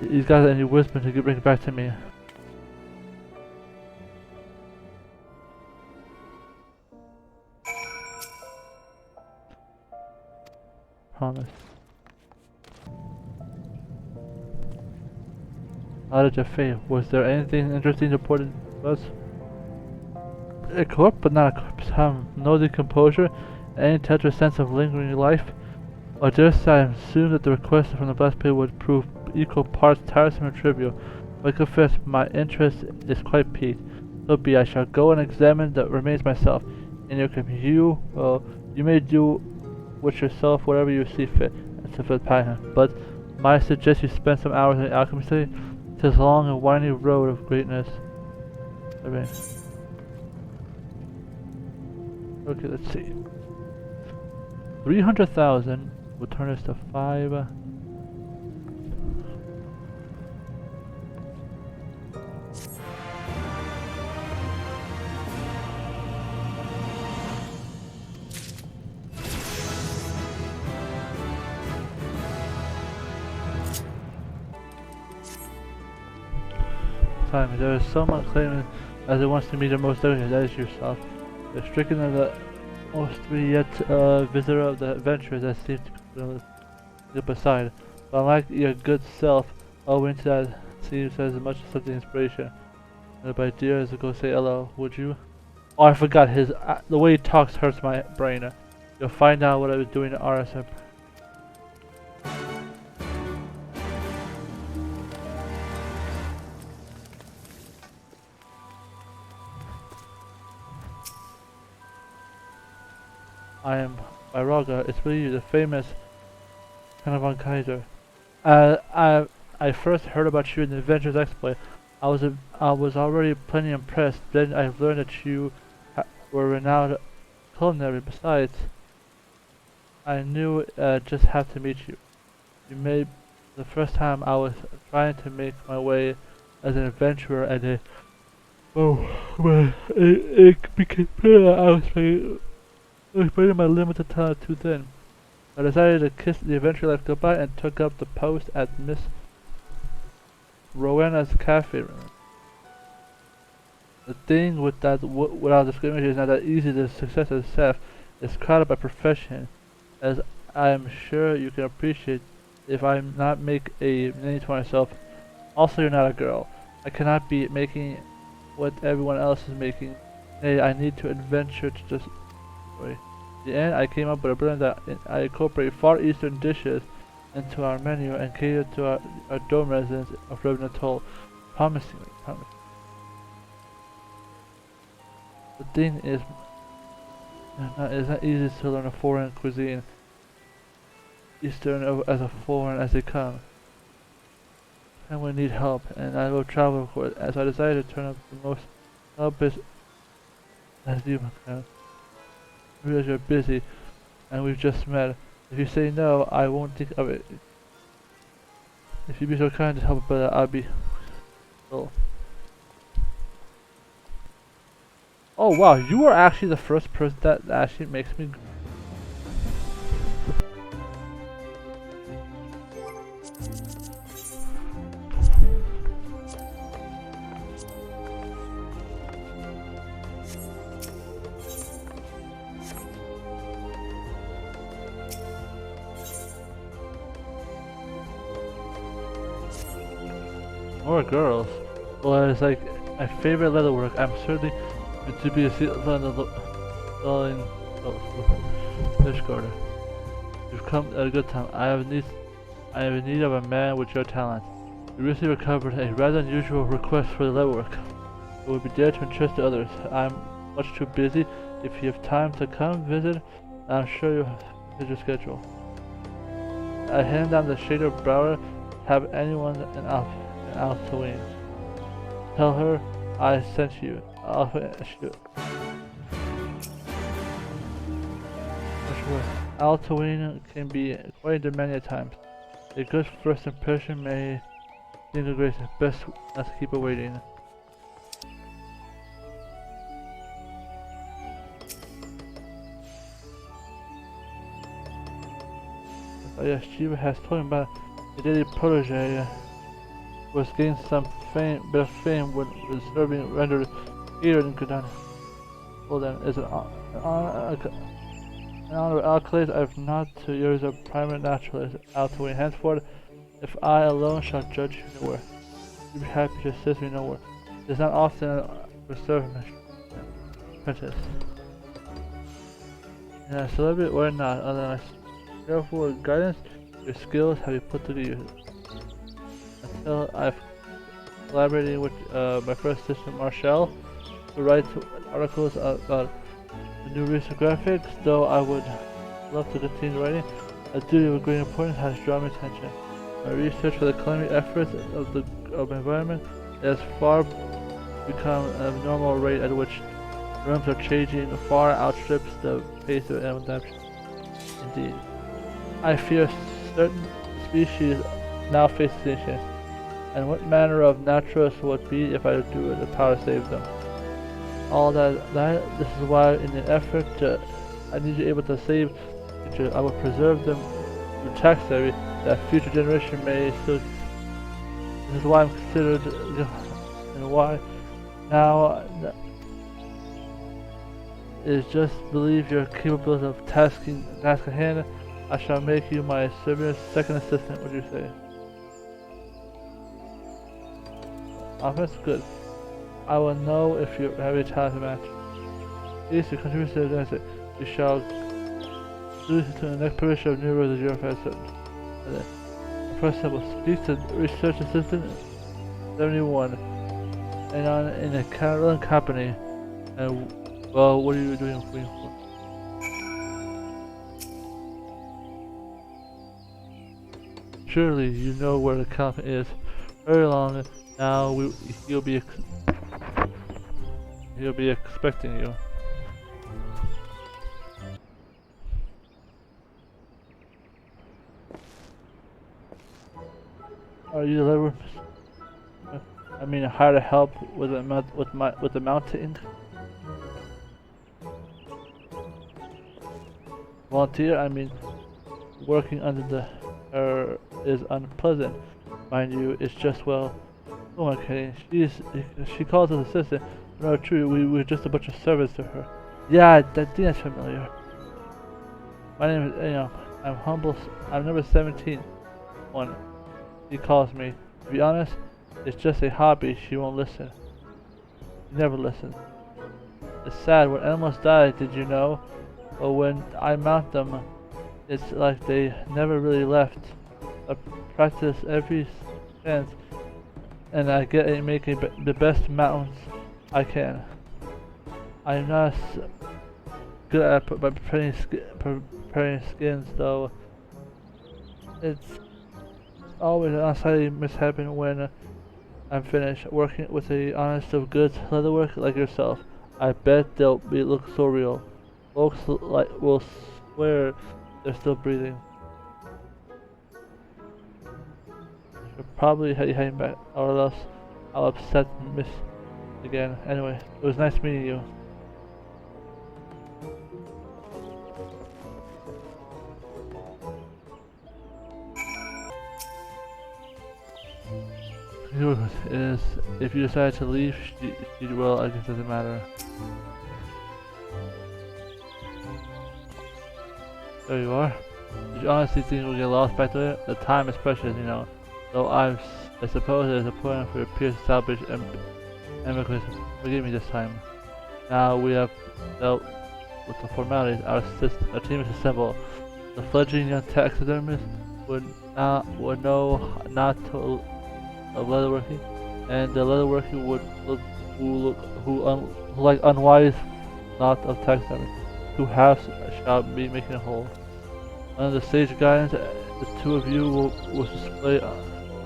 he's got any wisdom to bring it back to me. Promise. How did you fail? Was there anything interesting reported to us? A corpse, but not a corpse. No decomposure, any touch or sense of lingering life. Or just I assumed that the request from the blast pit would prove equal parts tiresome and trivial. But I confess my interest is quite piqued. So be I shall go and examine the remains myself. In your company, you may do with yourself whatever you see fit, and to fit Pagan. But I suggest you spend some hours in the alchemy study. 'Tis a long and winding road of greatness. Okay, let's see. 300,000 will turn us to 5. There is someone claiming as it wants to meet the most delicate, that is yourself. The stricken of the most yet visitor of the adventurers that seems to slip aside. But unlike your good self, owing to that seems as much as something inspiration. And by dear as to go say hello, would you? Oh, I forgot the way he talks hurts my brain. You'll find out what I was doing at RSM. I am Byroga. It's really you, the famous Kaiser. I first heard about you in the Adventures exploit. I was already plenty impressed. Then I learned that you were renowned culinary. Besides, I knew just had to meet you. You made the first time I was trying to make my way as an adventurer, and it became clear I was putting my limited talent too thin. I decided to kiss the adventure life goodbye and took up the post at Miss Rowena's cafe room. The thing with that, without discrimination, is not that easy. The success of chef is crowded by profession, as I am sure you can appreciate. If I not make a name for myself, also you're not a girl. I cannot be making what everyone else is making. Hey, I need to adventure to just. In the end, I came up with a plan that I incorporate Far Eastern dishes into our menu and cater to our dome residents of Revenant Toll. Promisingly. The thing is, it's not easy to learn a foreign cuisine, Eastern as a foreign as they come. And we need help, and I will travel for it, as I decided to turn up the most helpless as you can. I realize you're busy, and we've just met. If you say no, I won't think of it. If you'd be so kind to help a brother, I'll be so. Oh wow, you are actually the first person that actually makes me. More girls. Well, it's like my favorite leatherwork. I'm certainly to be a selling fish garter. You've come at a good time. I have in need of a man with your talent. We recently recovered a rather unusual request for the leatherwork. It would be dare to entrust to others. I'm much too busy. If you have time to come visit, I'm sure you have your schedule. I hand down the shader Brower. Have anyone in Altaween. Tell her I sent you. Altaween can be quite demanding at times. A good first impression may seem the greatest. Best not to keep her waiting. Oh yes, Shiva has told him about a daily protege was gaining some bit of fame when serving rendered here in Kenan. Well then, is an honor accolade I have not to yours of primary naturalist Altaween. Henceforth, if I alone shall judge you nowhere, you'd be happy to assist me nowhere. It is not often reserved apprentice. And a celebrity or not, other than my careful guidance, your skills have you put to use. Until I've collaborated with my first assistant Marshall to write articles about the new recent graphics, though I would love to continue writing. A duty of great importance has drawn my attention. My research for the climate efforts of the environment has far become a normal rate at which rooms are changing far outstrips the pace of adaptation. Indeed. I fear certain species now face extinction, and what manner of naturalist would it be if I do it, the power saves them. All that this is why in an effort to I need you able to save future, I will preserve them through tax levy that future generation may still. This is why I'm considered and why now is just believe you're capable of task in hand. I shall make you my service second assistant. What do you say? Offense, good. I will know if you have a talent match. Please, to contribute to the dance, you shall lose to the next provision of new rules as 057. The first symbol, speak to research assistant 71, and on in a Caroline company. And well, what are you doing for? Surely you know where the captain is. Very long now. He'll be expecting you. Are you delivered? I mean, how to help with the mountain? Volunteer? I mean, working under her is unpleasant. Mind you, it's just, well, who am I kidding? She calls us assistant. No, true, we're just a bunch of servants to her. Yeah, I think that's familiar. My name is, I'm humble. I'm number 17. One. She calls me. To be honest, it's just a hobby. She won't listen. She never listens. It's sad. When animals die, did you know? Or when I mount them, it's like they never really left. I practice every sense, and I get at making the best mounts I can. I'm not good at preparing skins, though. It's always an unsightly mishap when I'm finished working with the honest of goods leatherwork like yourself. I bet they'll look so real. Folks will swear they're still breathing. Should probably heading back, or else I'll upset Miss again. Anyway, it was nice meeting you. Is if you decide to leave, she will. I guess it doesn't matter. There you are. Did you honestly think we'll get lost back there? The time is precious, you know. Though I suppose it is important for your peers to salvage amicus. Forgive me this time. Now we have dealt with the formalities. Our team is assembled. The fledgling young taxidermist would know not to of leatherworking, and the leatherworking would look like unwise lot of taxidermy. Two halves shall be making a whole. Under the sage guidance, the two of you will display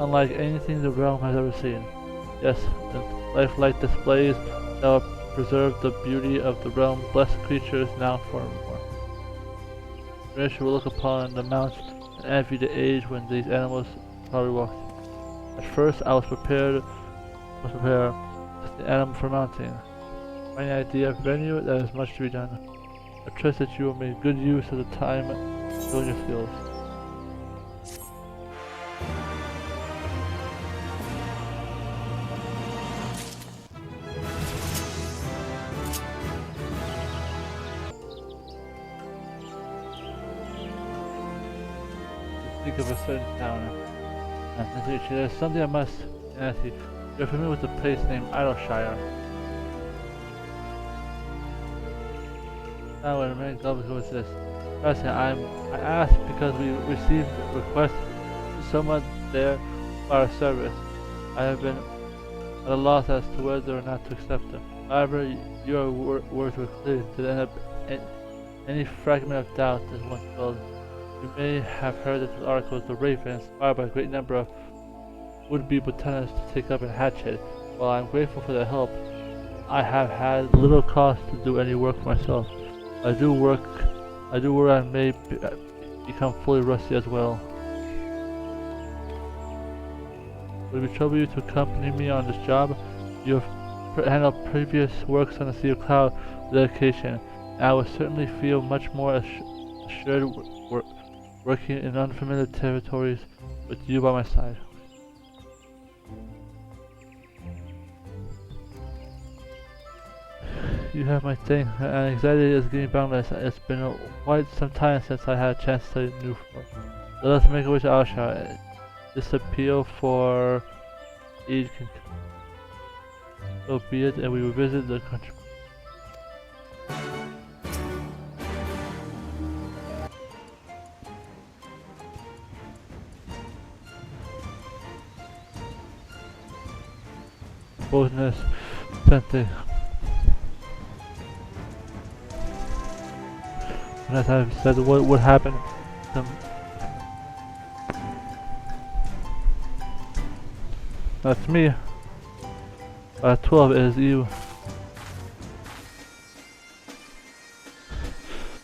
unlike anything the realm has ever seen. Yes, the lifelike displays that will preserve the beauty of the realm. Blessed creatures now forevermore. Marina will look upon the mounts and envy the age when these animals probably walked. At first, I was prepared with the animal for mounting. Any idea of venue? There is much to be done. I trust that you will make good use of the time showing your skills. Think of a certain town. There's something I must ask you. You're familiar with the place named Idleshire? Now, when the main goblin was this. President, I asked because we received requests to someone there for our service. I have been at a loss as to whether or not to accept them. However, your words were clear. To the end of any fragment of doubt is once filled. You may have heard that the article The Raven, inspired by a great number of would-be botanicists to take up and hatch it. While I am grateful for their help, I have had little cause to do any work myself. I do work I may become fully rusty as well. Would it trouble you to accompany me on this job? You have handled previous works on the Sea of Cloud with dedication, and I would certainly feel much more assured working in unfamiliar territories with you by my side. You have my thing, and anxiety is getting boundless. It's been quite some time since I had a chance to new floor. So let's make a wish to Alshar. This appeal for aid can so be it, and we will visit the country. Boldness, something. And as I've said, what would happen? That's me. 12 is you.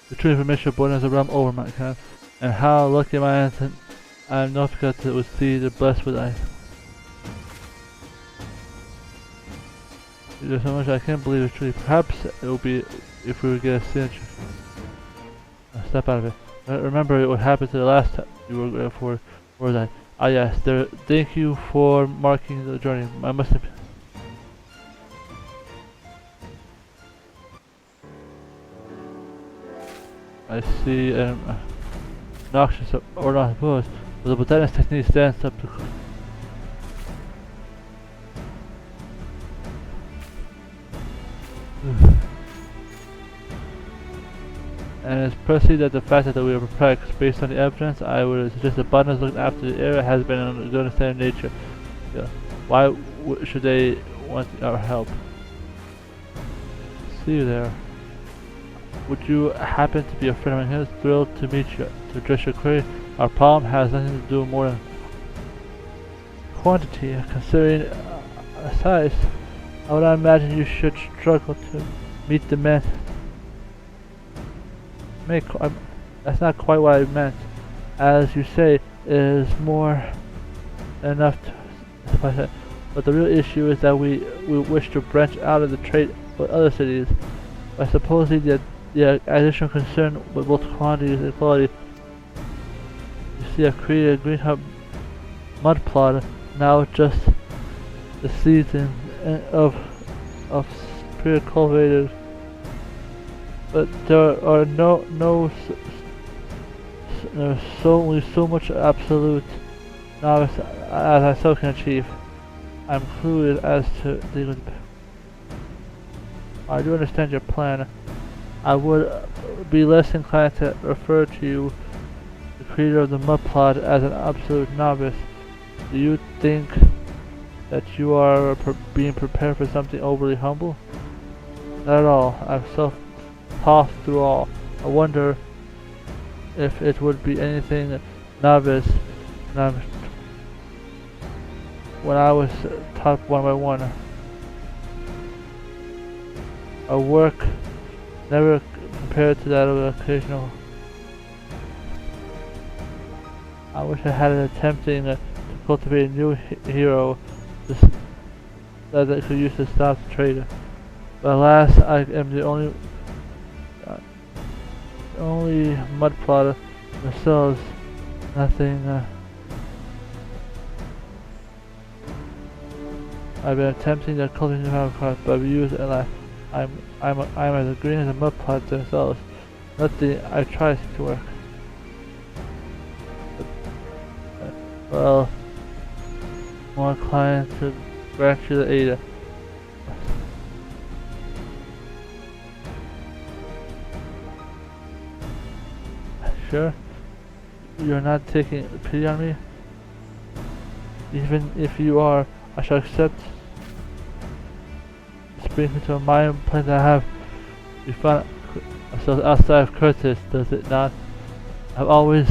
The true information born as a realm over my kind. And how lucky am I that I am not forgot to see the blessed with I. There's so much I can't believe it's true. Perhaps it will be if we would get a signature. Step out of it. Remember what happened to the last time you were for that. Ah yes, thank you for marking the journey. I must have. I see an noxious or not opposed, but the botanist technique stands up to. And it's precisely that the fact that we are perplexed based on the evidence, I would suggest the botanist looking after the area has been an good understanding of nature. Yeah. Why should they want our help? See you there. Would you happen to be a friend of his? Thrilled to meet you. To address your query, our problem has nothing to do more than quantity. Considering size, I would not imagine you should struggle to meet the men. That's not quite what I meant. As you say, it is more than enough to, but the real issue is that we wish to branch out of the trade with other cities. By supposing that the additional concern with both quantity and quality, you see, I've created a green hub mud plot. Now just the season of pre-cultivated. But there are there's only so much absolute novice as I so can achieve. I'm clueless as to the. I do understand your plan. I would be less inclined to refer to you, the creator of the mud plot, as an absolute novice. Do you think that you are being prepared for something overly humble? Not at all. I'm tossed through all. I wonder if it would be anything novice when I was taught one by one. A work never compared to that of an occasional. I wish I had an attempting to cultivate a new hero that I could use to stop the trader. But alas, I am the only mud plotter themselves. Nothing. I've been attempting to cultivate new habitat, but I've used and I'm as green as a mud plot themselves. Nothing I tried to work. Well, more inclined to grant you the aid. Sure? You're not taking pity on me? Even if you are, I shall accept. Brings me to a mind place I have. We found ourselves outside of Curtis, does it not? I've always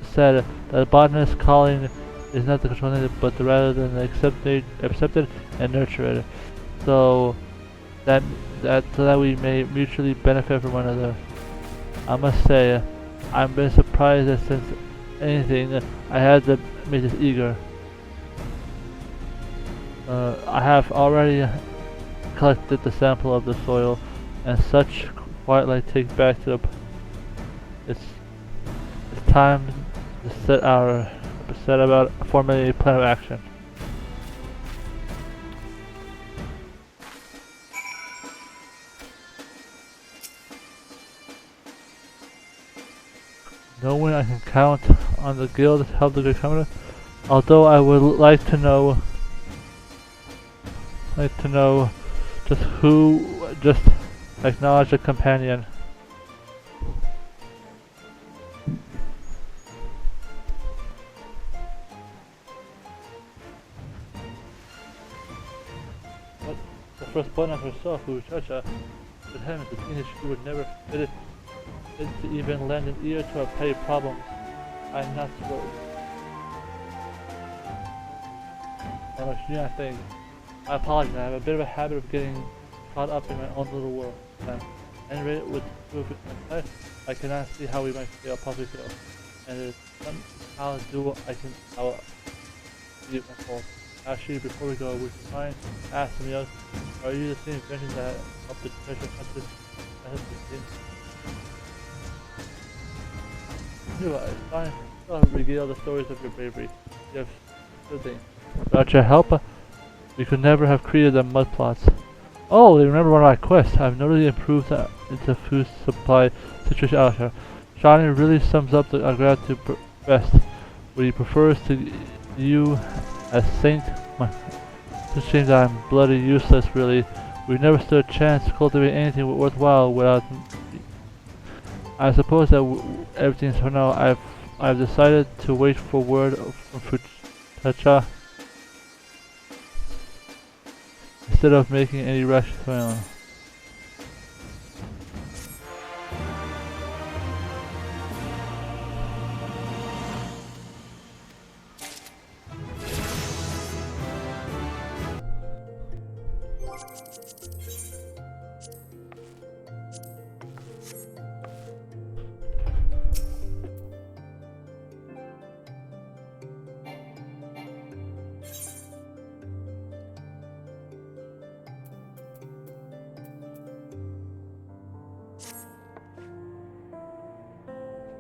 said that the botanist's calling is not the controlling, but rather than accepted and nurtured, so that we may mutually benefit from one another. I must say, I've been surprised that since anything, I had to make this eager. I have already collected the sample of the soil, and such quietly take back to the. It's time to set about formulating a plan of action. Knowing I can count on the guild to help the good commander, although I would like to know just acknowledge a companion. But the first button herself who touched her with him the teenage who would never fit it to even lend an ear to our petty problems. I'm not supposed. no, she's not saying. I apologize. I have a bit of a habit of getting caught up in my own little world. And read it with proof in my life. I cannot see how we might fail, possibly fail. And it is somehow do I can see it my fault. Actually, before we go, would you mind asking me else? Are you the same invention that helped the treasure hunters? Anyway, fine. I'll regale the stories of your bravery. You have good things. Without your help, we could never have created the mud plots. Oh, they remember one of my quests. I've notably improved the food supply situation out here. Shawnee really sums up the gratitude best. What he prefers to you as saint. It's a shame that I'm bloody useless, really. We've never stood a chance to cultivate anything worthwhile without. I suppose that everything's for now. I've decided to wait for word from Futacha instead of making any rash plan.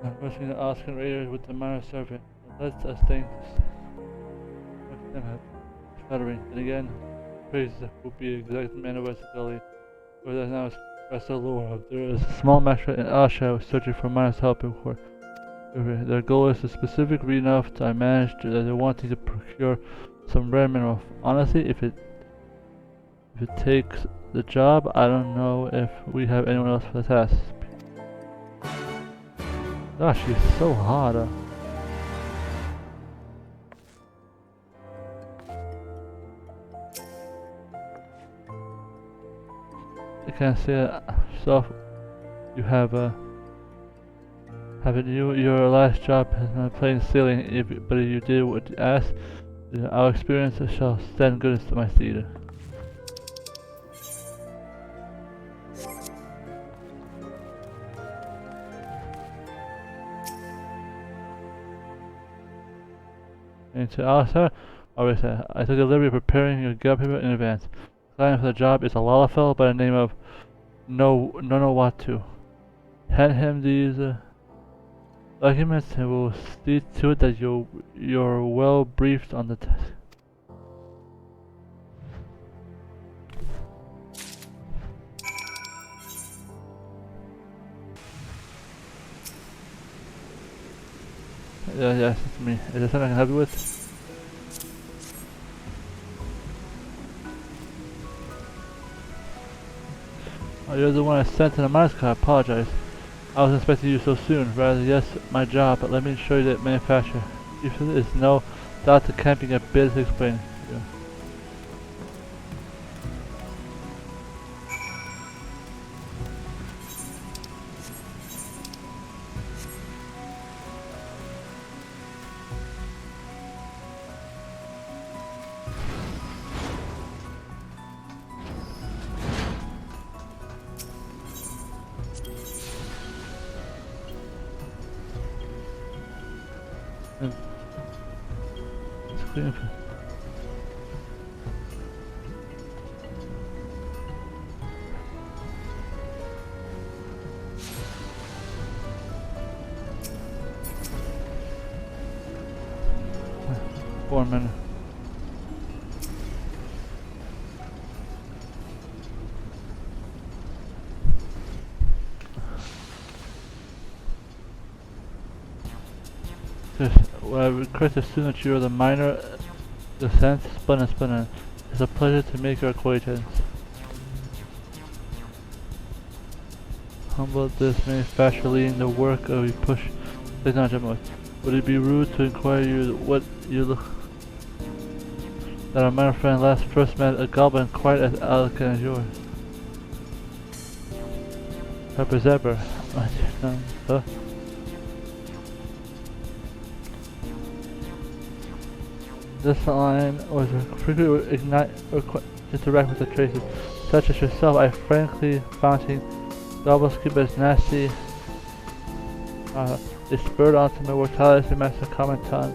I'm rushing the Oscar Raiders with the minor serpent. Let's us think fluttering. And again, praise will be exact manner of Gully. For that now express the lore. There is a small master in Asha searching for Miner's help before. Their goal is specific enough to I managed that they're wanting to procure some rare mineral. Honestly, if it takes the job, I don't know if we have anyone else for the task. Gosh, she's so hot. I can't say it yourself. You haven't you? Your last job has been plain sailing. But if you did what you asked, our experience shall stand good as my seed. And to Alistair, I took the liberty of preparing your job paper in advance. The client for the job is a Lalafell by the name of Nonowatu. Hand him these documents and we'll see to it that you're well briefed on the test. Yes, it's me. Is there something I can help you with? Oh, you're the one I sent to the mines car. I apologize. I wasn't expecting you so soon. Rather, yes, my job, but let me show you that manufacturer. If there is no doubt the camping a bit to explain. Yeah. It's clean. For a minute. I request as soon as you are the minor descent, Spun. It's a pleasure to make your acquaintance. Humble this manufacturer leading the work of a push technology mode. Would it be rude to inquire you what you look that our minor friend last first met a goblin quite as elegant as yours? Representer. Huh? This line was frequently ignite or interact with the traces, such as yourself. I frankly found double skip as nasty. They spurred onto my mortality master comment on.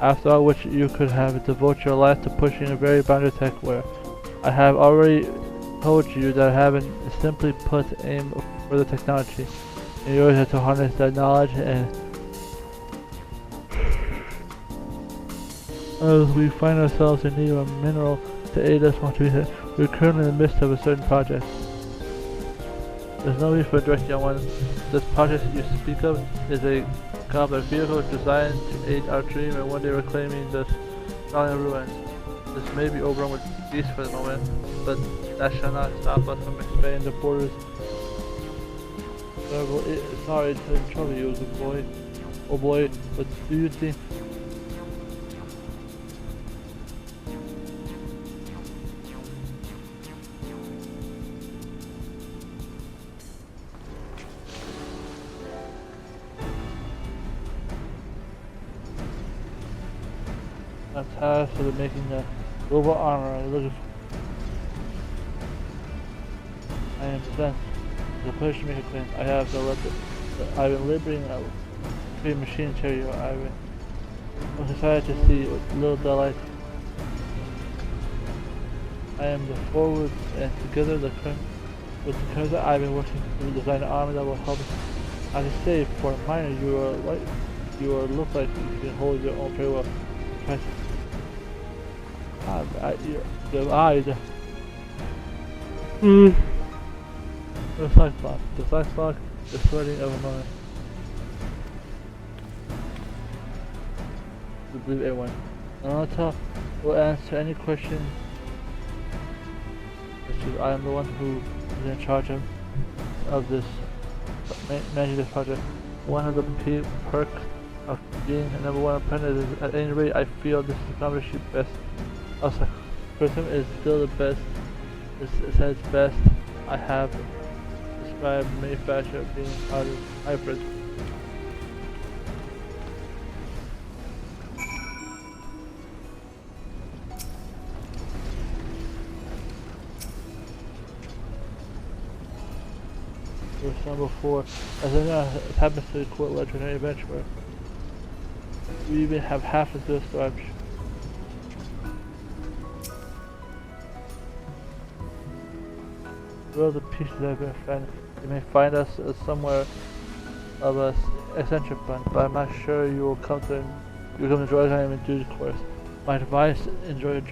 After all which you could have devoted your life to pushing a very boundary tech where I have already told you that I haven't simply put aim for the technology. And yours is to harness that knowledge and as we find ourselves in need of a mineral to aid us once we're currently in the midst of a certain project. There's no need for directing on one. This project you speak of is a complex vehicle designed to aid our dream and one day reclaiming the sprawling ruins. This may be overrun with beasts for the moment, but that shall not stop us from expanding the borders. Sorry to trouble you, good boy. Oh boy, but do you think I'm tasked with making a global armor? I am sent to push to make a claim. I have I've been liberating a free machine material. I'm excited to see little delight. I am the forward and together with the Kaiser I've been working to design an armor that will help us. As I say, for a miner you look like you can hold your own very well. Your eyes. The slice block, the sweating of a mind. We believe everyone. Anata will answer any question. I am the one who is in charge of this, managing this project. One of the perks of being a #1 apprentice is, at any rate, I feel this accomplishes best. Also, Prism is still the best. It says best. I have described manufacture of being hybrid. There's number 4. As I know, it happens to quote legendary adventurer. We even have half as good a stretch. All the pieces I've been finding. You may find us somewhere of a eccentric bunch, but I'm not sure you will come to enjoy time in due course. My advice: enjoy it.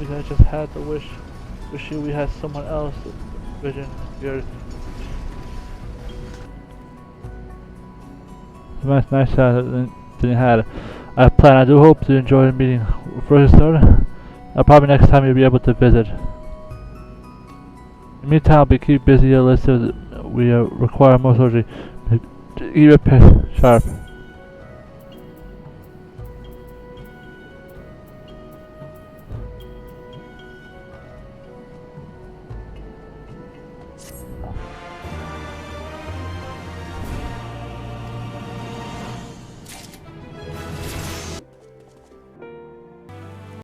I just had to wish we had someone else vision here. Nice didn't have. I do hope to enjoy the meeting. First start, probably next time you'll be able to visit. In the meantime, I'll keep busy. We require more surgery. Keep it sharp.